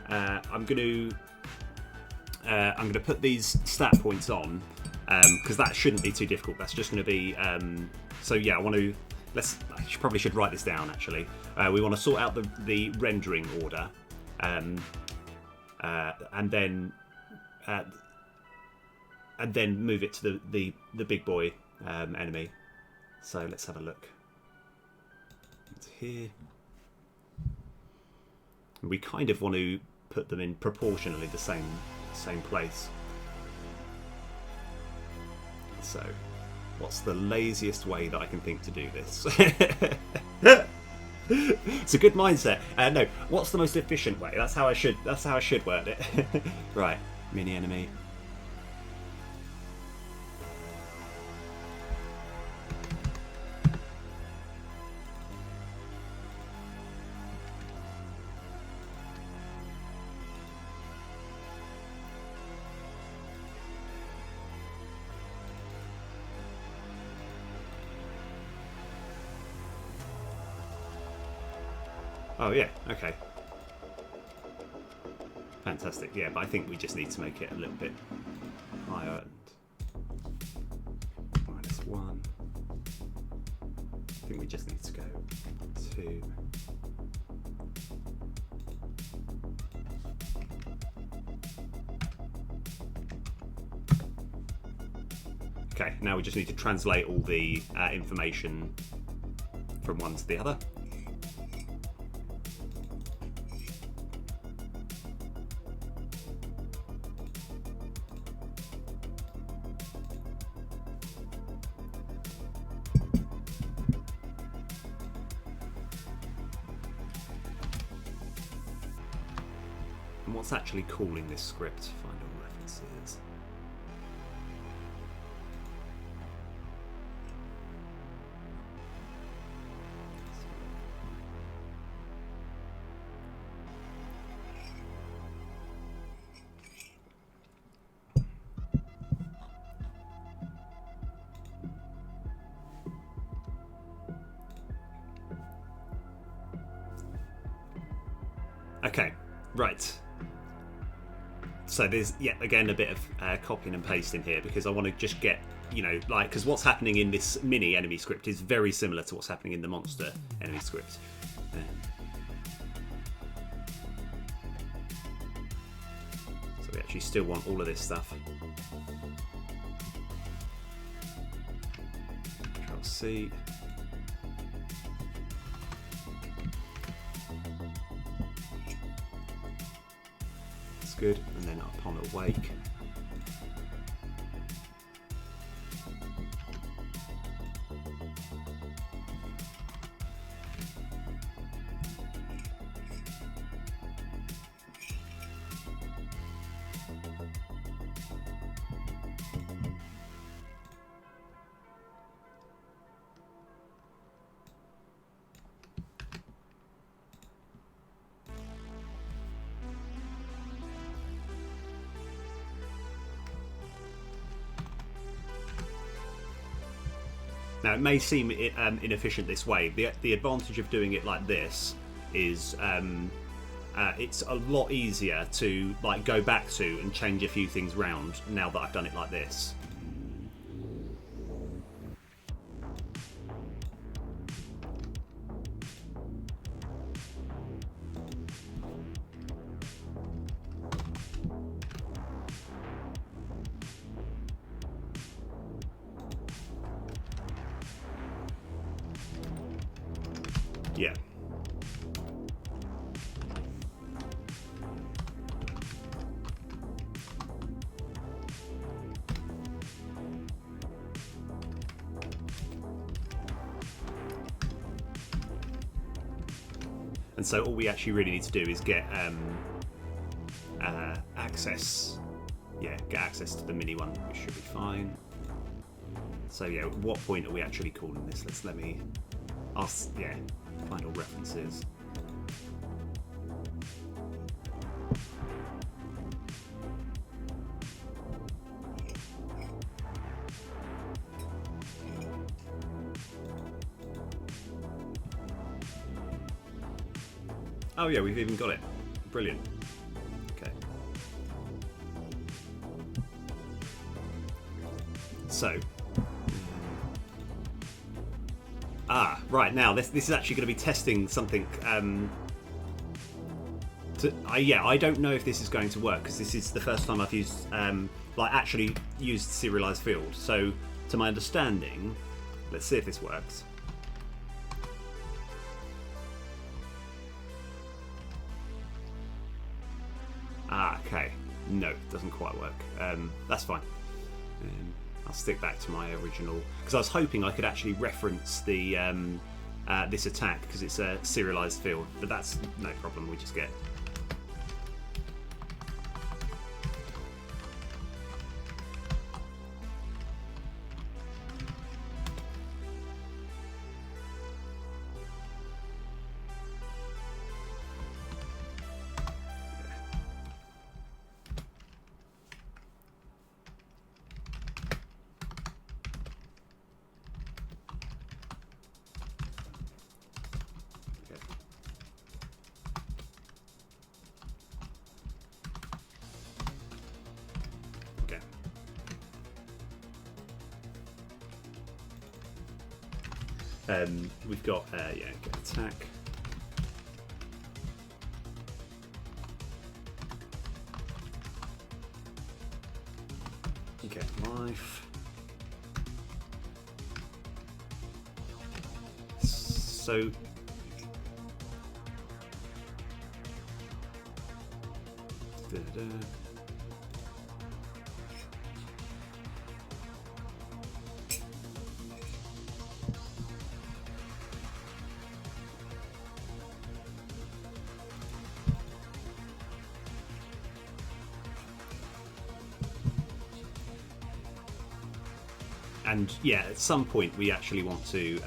I'm going to put these stat points on because that shouldn't be too difficult. That's just going to be so yeah. I probably should write this down actually. We want to sort out the rendering order, and then move it to the big boy enemy. So let's have a look. It's here. We kind of want to put them in proportionally the same place. So, what's the laziest way that I can think to do this? It's a good mindset. No, what's the most efficient way? That's how I should word it. Right, mini enemy. Oh yeah, okay. Fantastic, yeah, but I think we just need to make it a little bit higher. -1. I think we just need to go 2. Okay, now we just need to translate all the information from one to the other. And what's actually calling this script? Find all references. Okay, right. So there's yet again a bit of copying and pasting here because I want to just get, like, because what's happening in this mini enemy script is very similar to what's happening in the monster enemy script. So we actually still want all of this stuff. Control C. Good, and then upon awake. Now, it may seem inefficient this way. The advantage of doing it like this is it's a lot easier to like go back to and change a few things round now that I've done it like this. Yeah. And so all we actually really need to do is get access. Yeah, get access to the mini one, which should be fine. So yeah, at what point are we actually calling this? Let me ask. Yeah, find all references. Oh yeah, we've even got it. Brilliant. Okay. So. Right, now this is actually going to be testing something. Yeah, I don't know if this is going to work because this is the first time I've used, actually used serialized field. So, to my understanding, let's see if this works. Okay. No, it doesn't quite work. That's fine. I'll stick back to my original because I was hoping I could actually reference the this attack because it's a serialized field, but that's no problem. We just get. We've got get attack. Get life. So and yeah, at some point we actually want to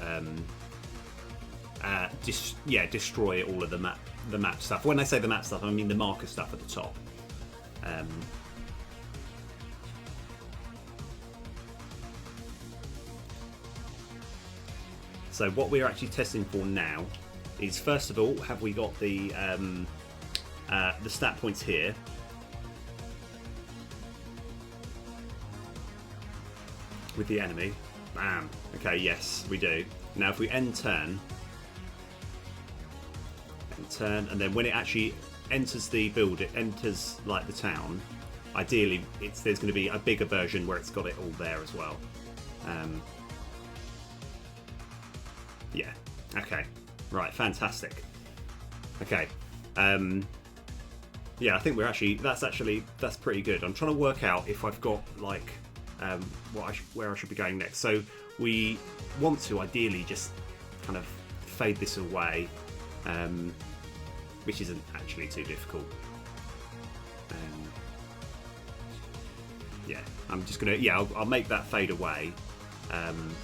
destroy all of the map stuff. When I say the map stuff, I mean the marker stuff at the top. So what we're actually testing for now is, first of all, have we got the stat points here? With the enemy. Bam. Okay, yes, we do. Now if we end turn, and then when it actually enters the build, it enters like the town, ideally there's going to be a bigger version where it's got it all there as well. Yeah. Okay. Right, fantastic. Okay. Yeah, I think that's pretty good. I'm trying to work out if I've got like where I should be going next. So we want to ideally just kind of fade this away, which isn't actually too difficult. Yeah, I'm just gonna I'll make that fade away, and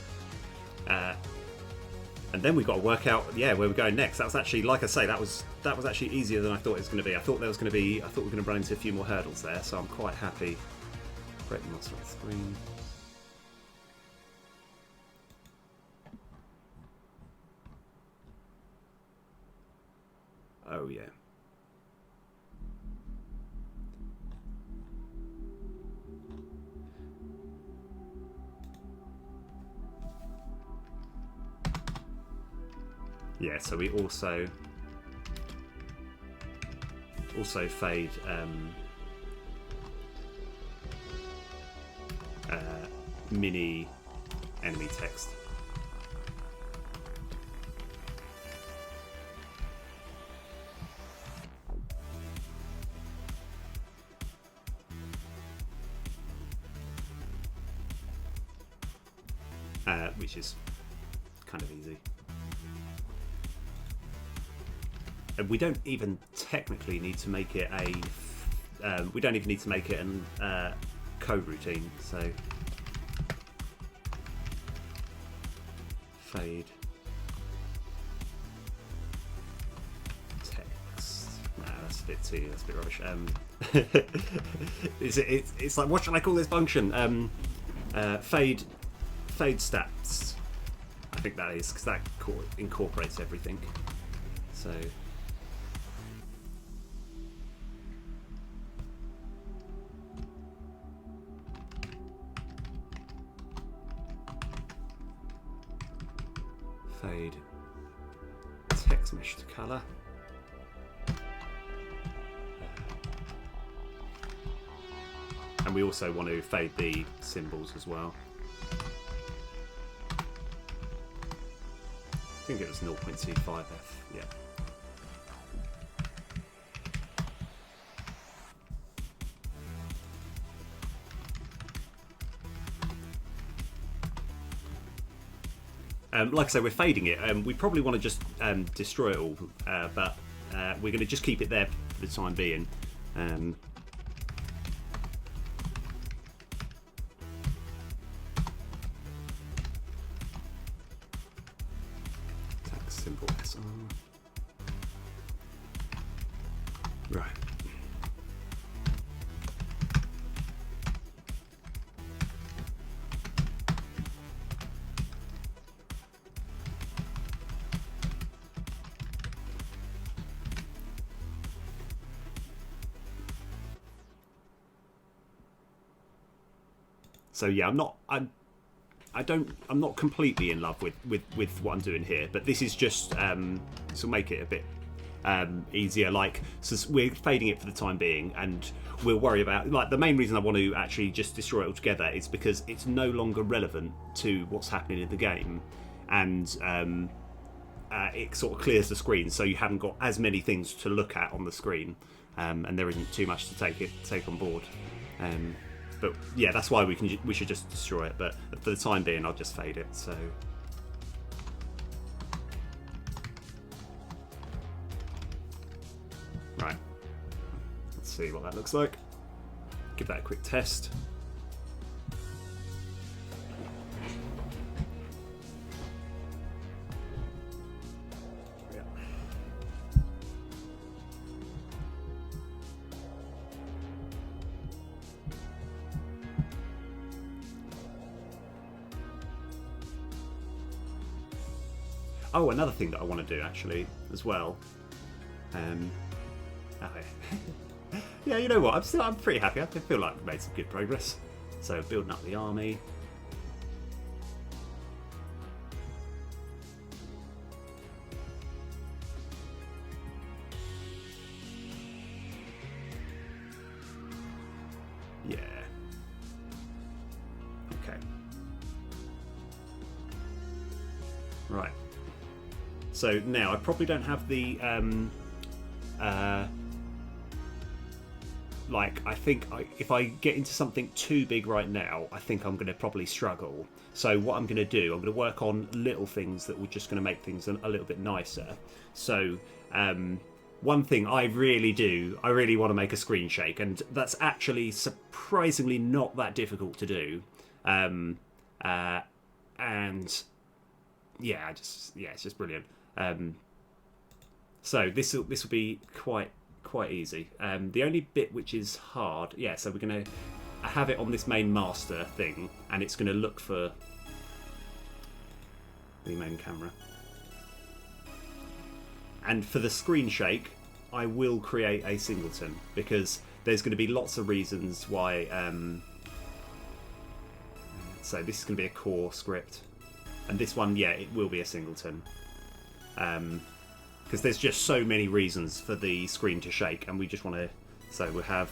then we've got to work out where we're going next. That was actually, like I say, that was actually easier than I thought it was going to be. I thought we were going to run into a few more hurdles there, so I'm quite happy. Create the monster on the screen. Oh yeah. Yeah, so we also fade mini enemy text. Which is kind of easy. And we don't even technically need to make it a. We don't even need to make it a code routine. So fade text. Nah, that's a bit rubbish. It's like, what should I call this function? Fade stats. I think that is, because that incorporates everything. So fade text mesh to color. And we also want to fade the symbols as well. I think it was 0.25F, yeah. Like I say, we're fading it. We probably want to just destroy it all, but we're going to just keep it there for the time being. Simple SR. Right. So yeah, I'm not completely in love with what I'm doing here, but this is just this will make it a bit easier. Like, so we're fading it for the time being, and we'll worry about, like, the main reason I want to actually just destroy it altogether is because it's no longer relevant to what's happening in the game, and it sort of clears the screen, so you haven't got as many things to look at on the screen, and there isn't too much to take on board. But yeah, that's why we should just destroy it. But for the time being, I'll just fade it. So right, let's see what that looks like. Give that a quick test. Oh, another thing that I want to do actually as well. Yeah, you know what? I'm pretty happy. I feel like we've made some good progress. So building up the army. Yeah. Okay. Right. So now I probably don't have the like, I think if I get into something too big right now, I think I'm going to probably struggle. So what I'm going to do, I'm going to work on little things that were just going to make things a little bit nicer. So one thing I really want to make a screen shake, and that's actually surprisingly not that difficult to do. And yeah, it's just brilliant. So this will be quite easy. The only bit which is hard, yeah, so we're going to have it on this main master thing, and it's going to look for the main camera. And for the screen shake, I will create a singleton, because there's going to be lots of reasons why. So this is going to be a core script, and this one, yeah, it will be a singleton, because there's just so many reasons for the screen to shake, and we just want to. So we'll have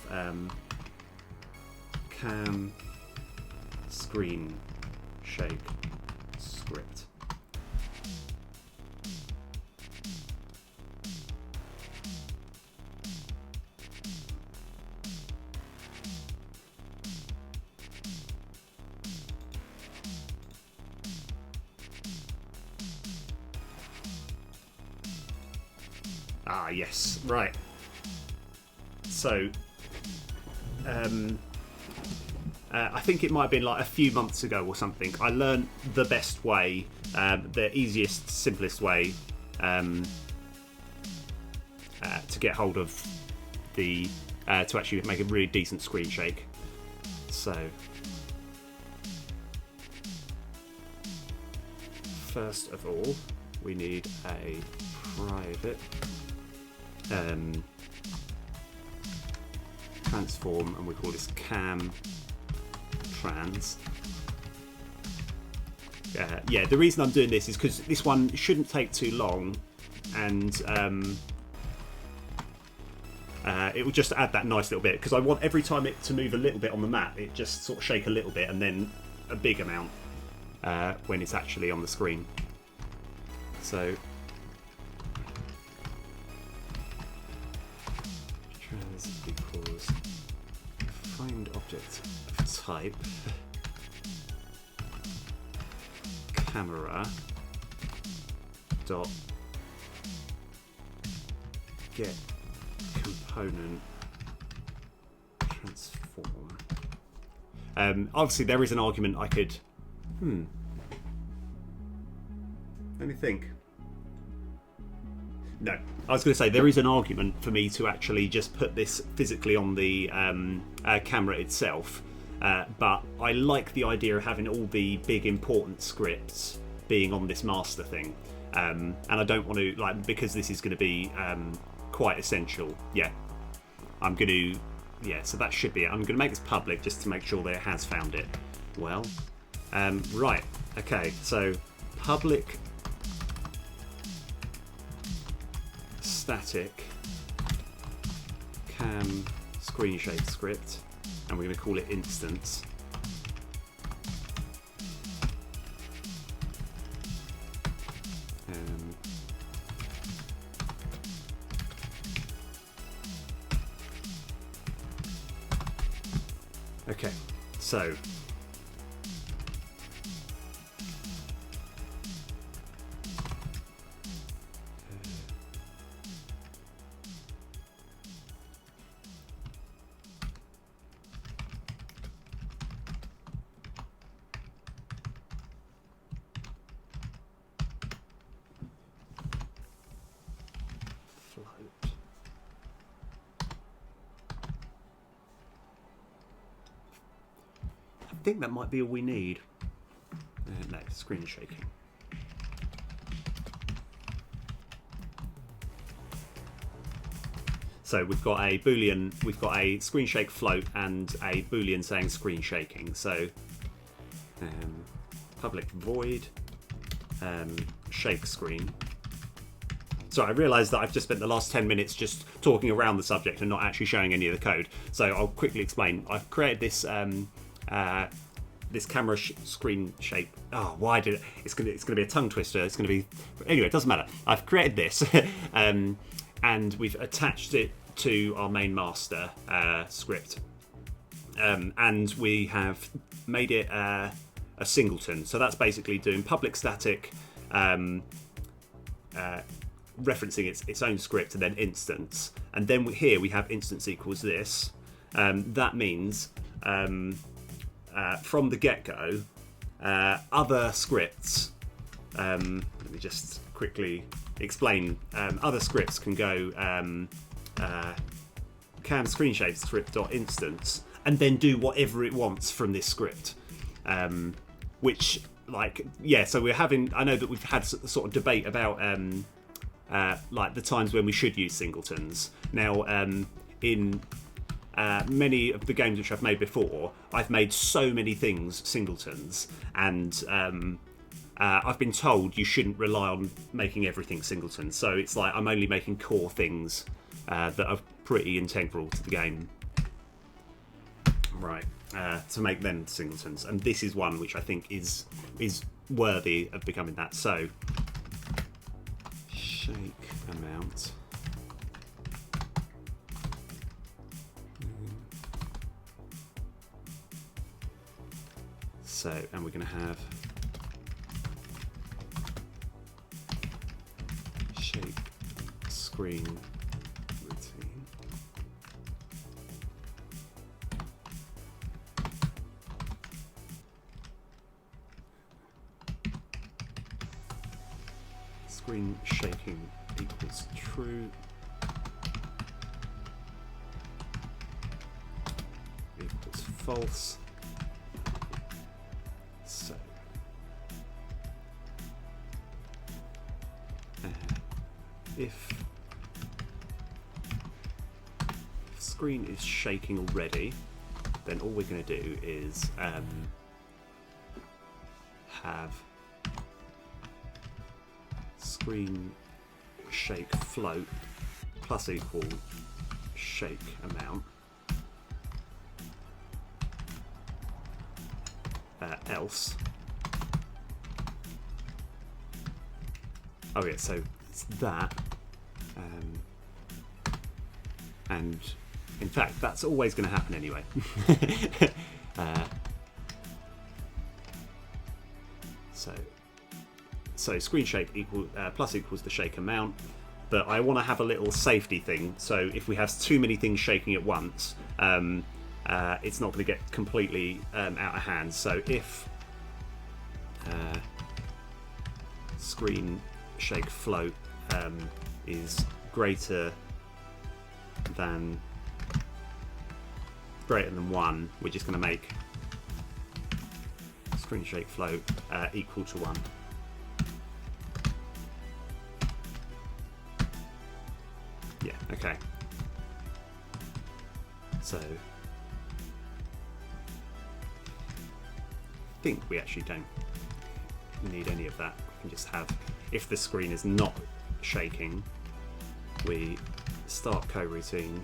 cam screen shake script. Ah, yes, right. So, I think it might have been like a few months ago or something. I learned the best way, the easiest, simplest way to get hold of the to actually make a really decent screen shake. So, first of all, we need a private transform, and we call this cam trans. Yeah, the reason I'm doing this is because this one shouldn't take too long, and it will just add that nice little bit, because I want every time it to move a little bit on the map, it just sort of shake a little bit, and then a big amount when it's actually on the screen. So trans equals find object of type camera dot get component transform. Obviously there is an argument I could let me think. No, I was going to say there is an argument for me to actually just put this physically on the camera itself, but I like the idea of having all the big important scripts being on this master thing, and I don't want to, like, because this is going to be quite essential. Yeah, I'm going to, yeah, so that should be it. I'm going to make this public just to make sure that it has found it. Well, right, okay, so public static cam screen shake script, and we're going to call it instance. Okay, so I think that might be all we need. No, screen shaking. So we've got a boolean, we've got a screen shake float and a boolean saying screen shaking. So public void shake screen. So I realised that I've just spent the last 10 minutes just talking around the subject and not actually showing any of the code. So I'll quickly explain. I've created this this camera screen shape. Oh, why did it? It's gonna be a tongue twister. It's gonna be, anyway. It doesn't matter. I've created this, and we've attached it to our main master script, and we have made it a singleton. So that's basically doing public static, referencing its own script, and then instance. And then here we have instance equals this. That means from the get-go, other scripts, let me just quickly explain, other scripts can go cam screen shake script.instance and then do whatever it wants from this script, which, like, yeah, so we're having, I know that we've had sort of debate about like the times when we should use singletons. Now, in many of the games which I've made before, I've made so many things singletons, and I've been told you shouldn't rely on making everything singleton. So it's like I'm only making core things that are pretty integral to the game. Right, to make them singletons, and this is one which I think is worthy of becoming that. So shake amount. So, and we're going to have shake screen routine. Screen shaking equals true. Equals false. So if screen is shaking already, then all we're going to do is have screen shake float plus equal shake amount, else. Oh yeah, so it's that, and in fact that's always going to happen anyway. So screen shake equal plus equals the shake amount, but I want to have a little safety thing. So if we have too many things shaking at once, it's not going to get completely out of hand. So if screen shake float is greater than 1, we're just going to make screen shake float equal to 1. Yeah, okay. So I think we actually don't need any of that. We can just have, if the screen is not shaking, we start coroutine,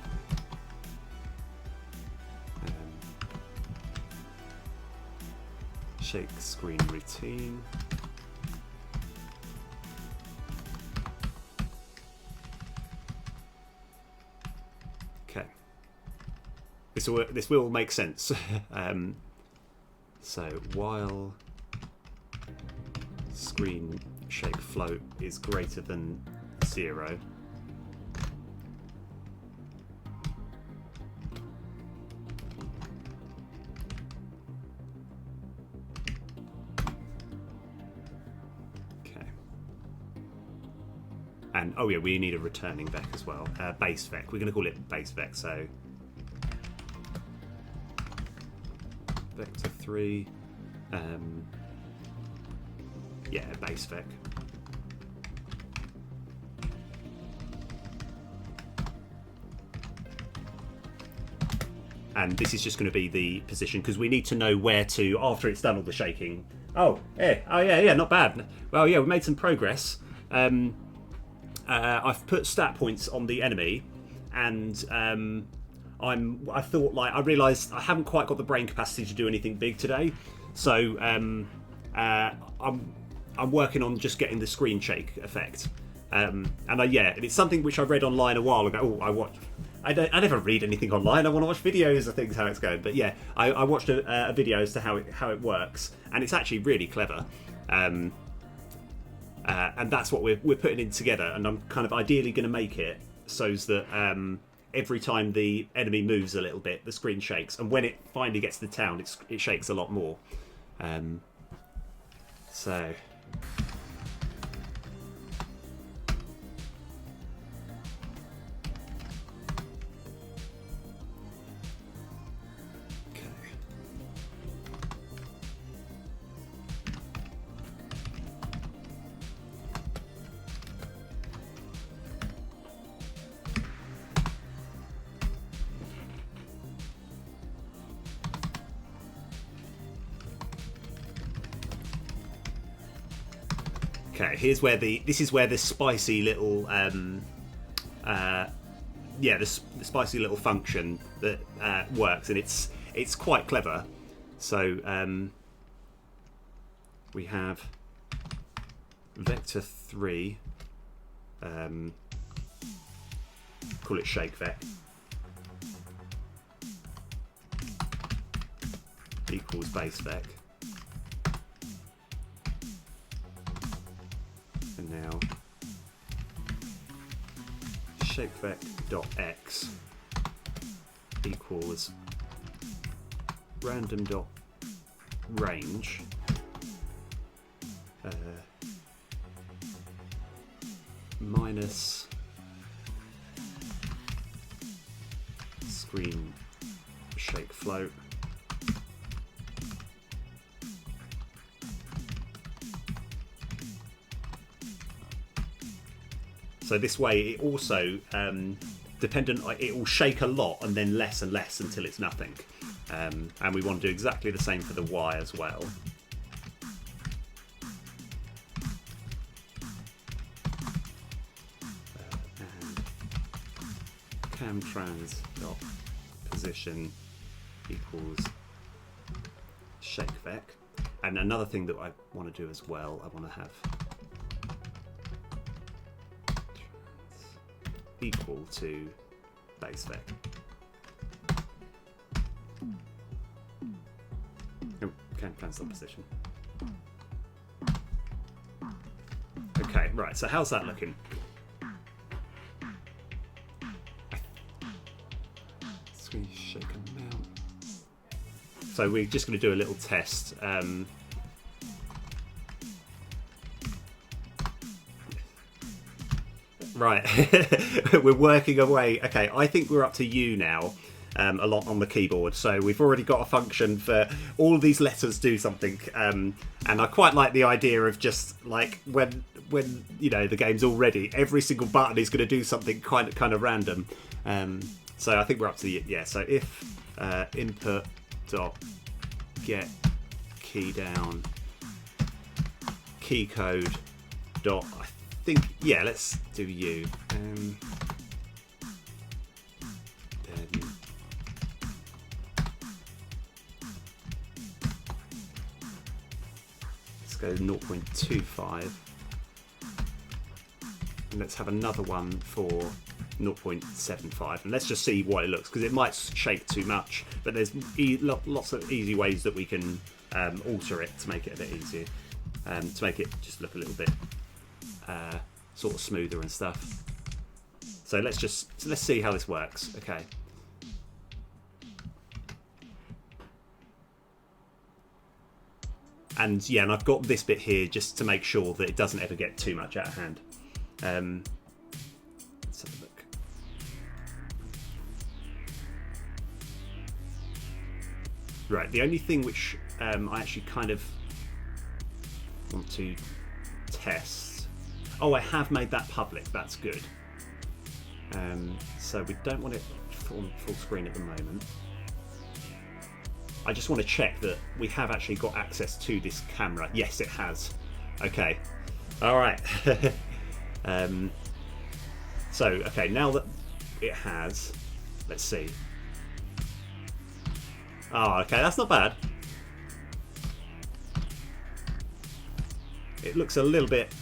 shake screen routine, okay. This will make sense. So while screen shake float is greater than 0, okay, and oh yeah, we need a returning vec as well, base vec. We're going to call it base vec. So vector 3, yeah, base vec. And this is just going to be the position, because we need to know where to, after it's done all the shaking. Oh, yeah, not bad. Well, yeah, we made some progress. I've put stat points on the enemy, and I thought, like, I realised I haven't quite got the brain capacity to do anything big today, so I'm working on just getting the screen shake effect, and it's something which I read online a while ago. I never read anything online. I want to watch videos of things, how it's going. But yeah, I watched a video as to how it works, and it's actually really clever. And that's what we're putting in together. And I'm kind of ideally going to make it so that every time the enemy moves a little bit, the screen shakes, and when it finally gets to the town, it shakes a lot more. So. Okay, here's where this is where this spicy little the spicy little function that works, and it's quite clever. So we have vector 3, call it shake vec, equals base vec, and now shapevec dot x equals random dot range minus screen shake float So this way, it also dependent. It will shake a lot and then less and less until it's nothing. And we want to do exactly the same for the Y as well. And camtrans dot position equals shake vec. And another thing that I want to do as well, I want to have equal to base vec. Oh, camtrans dot position. Okay, right. So how's that looking? Screen shake amount. So we're just going to do a little test. Right, we're working away. Okay, I think we're up to U now, a lot on the keyboard. So we've already got a function for all of these letters do something, and I quite like the idea of just like when you know the game's all ready, every single button is going to do something kind of random. So I think we're up to the yeah. So if input dot get key down key code dot yeah, let's do U. Then let's go 0.25, and let's have another one for 0.75, and let's just see what it looks, because it might shake too much, but there's lots of easy ways that we can alter it to make it a bit easier, to make it just look a little bit sort of smoother and stuff. So let's see how this works. Okay. And yeah, and I've got this bit here just to make sure that it doesn't ever get too much out of hand. Let's have a look. Right, the only thing which I actually kind of want to test. Oh, I have made that public. That's good. So we don't want it on full screen at the moment. I just want to check that we have actually got access to this camera. Yes, it has. Okay. All right. So, okay, now that it has, let's see. Oh, okay, that's not bad. It looks a little bit...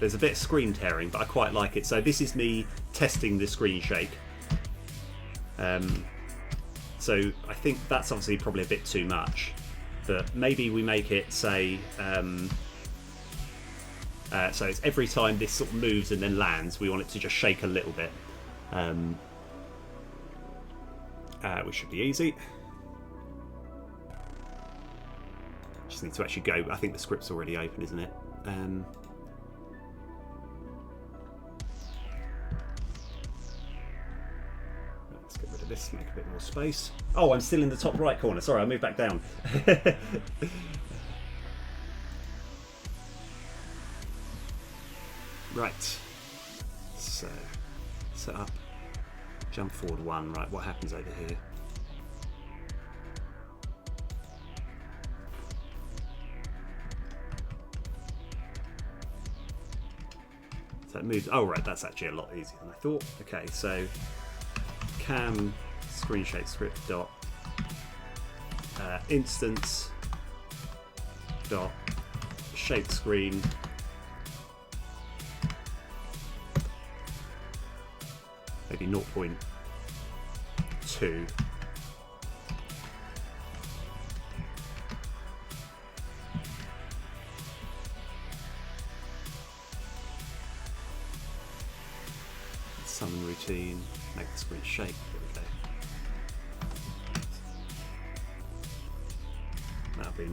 there's a bit of screen tearing, but I quite like it. So this is me testing the screen shake. So I think that's obviously probably a bit too much, but maybe we make it say so it's every time this sort of moves and then lands, we want it to just shake a little bit, which should be easy. Just need to actually go. I think the script's already open, isn't it? Let's get rid of this, make a bit more space. Oh, I'm still in the top right corner. Sorry, I moved back down. Right. So, set up. Jump forward 1. Right, what happens over here? So it moves. Oh right, that's actually a lot easier than I thought. Okay, so cam screen shape script dot instance dot shape screen maybe 0.2. Summon routine, make the screen shake. There we go. That'll be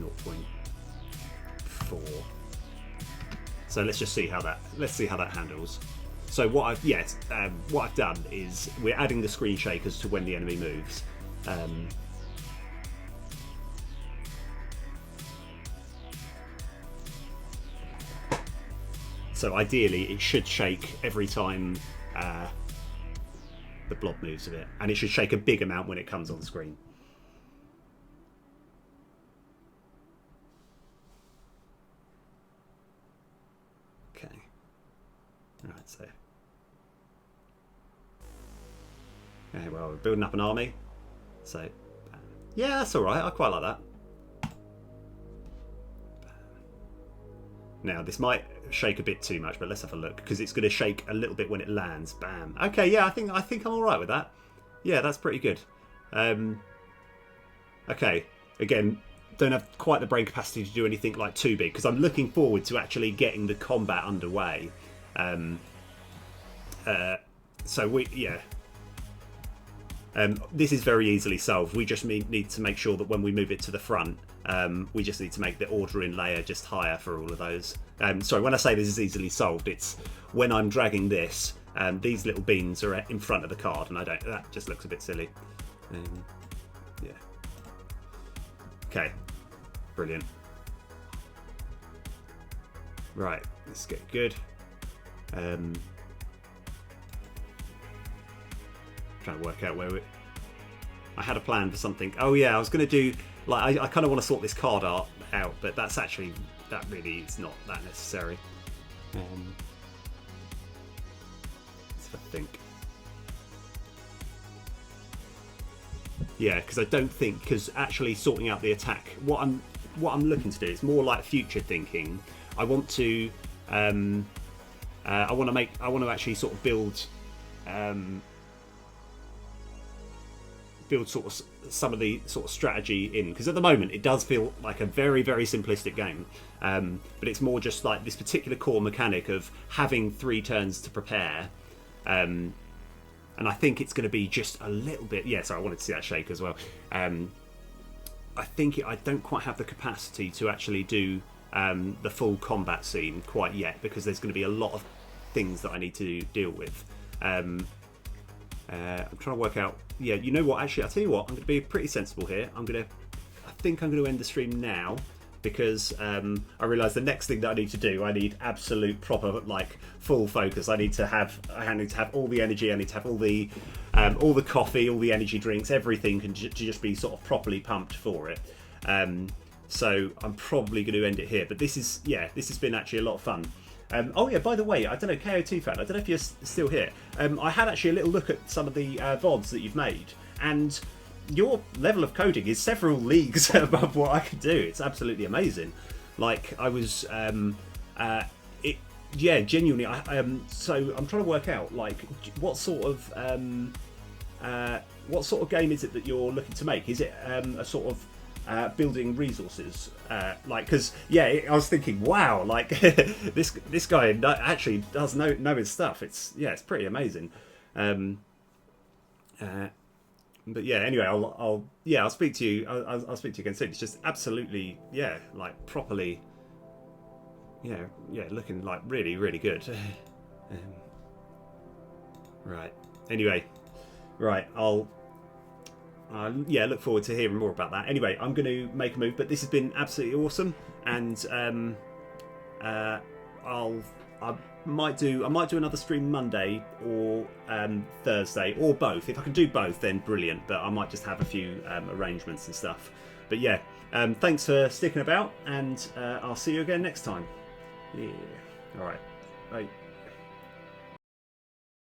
0.4. So let's just see how that handles. So what I've done is we're adding the screen shakers to when the enemy moves. So ideally, it should shake every time the blob moves a bit, and it should shake a big amount when it comes on the screen. Okay. All right. So. Okay, well, we're building up an army. So, yeah, that's all right. I quite like that. Now, this might shake a bit too much, but let's have a look, because it's going to shake a little bit when it lands. Bam. Okay, yeah, I think I'm all right with that. Yeah, that's pretty good. Okay, again, don't have quite the brain capacity to do anything like too big, because I'm looking forward to actually getting the combat underway. This is very easily solved. We just need to make sure that when we move it to the front, we just need to make the ordering layer just higher for all of those. Sorry, when I say this is easily solved, it's when I'm dragging this, these little beans are in front of the card, and that just looks a bit silly. Yeah. Okay. Brilliant. Right, let's get good. Trying to work out where I had a plan for something. Oh yeah, I was going to do like I kind of want to sort this card art out, but that really is not that necessary. Let's think. Yeah, because I don't think because actually sorting out the attack. What I'm looking to do is more like future thinking. I want to I want to actually sort of build sort of some of the sort of strategy in, because at the moment it does feel like a very, very simplistic game, but it's more just like this particular core mechanic of having 3 turns to prepare, and I think it's going to be just a little bit. Yeah, sorry, I wanted to see that shake as well. I think I don't quite have the capacity to actually do the full combat scene quite yet, because there's going to be a lot of things that I need to deal with. I'm trying to work out. Yeah, you know what? Actually, I'll tell you what. I'm going to be pretty sensible here. I think I'm going to end the stream now, because I realise the next thing that I need to do, I need absolute proper like full focus. I need to have all the energy. I need to have all the coffee, all the energy drinks, everything can just be sort of properly pumped for it. So I'm probably going to end it here. But this has been actually a lot of fun. Oh yeah, by the way, I don't know, KO2 fan, I don't know if you're still here. I had actually a little look at some of the VODs that you've made, and your level of coding is several leagues above what I could do. It's absolutely amazing. Like, I was, genuinely, so I'm trying to work out, like, what sort of game is it that you're looking to make? Is it a sort of building resources, because I was thinking, wow, like this guy actually does know his stuff. It's pretty amazing. But yeah, anyway, I'll speak to you. I'll speak to you again soon. It's just absolutely like properly looking like really, really good. Right. Anyway, right. I'll look forward to hearing more about that. Anyway, I'm going to make a move, but this has been absolutely awesome, and I might do another stream Monday or Thursday, or both. If I can do both, then brilliant. But I might just have a few arrangements and stuff. But yeah, thanks for sticking about, and I'll see you again next time. Yeah. All right. Bye.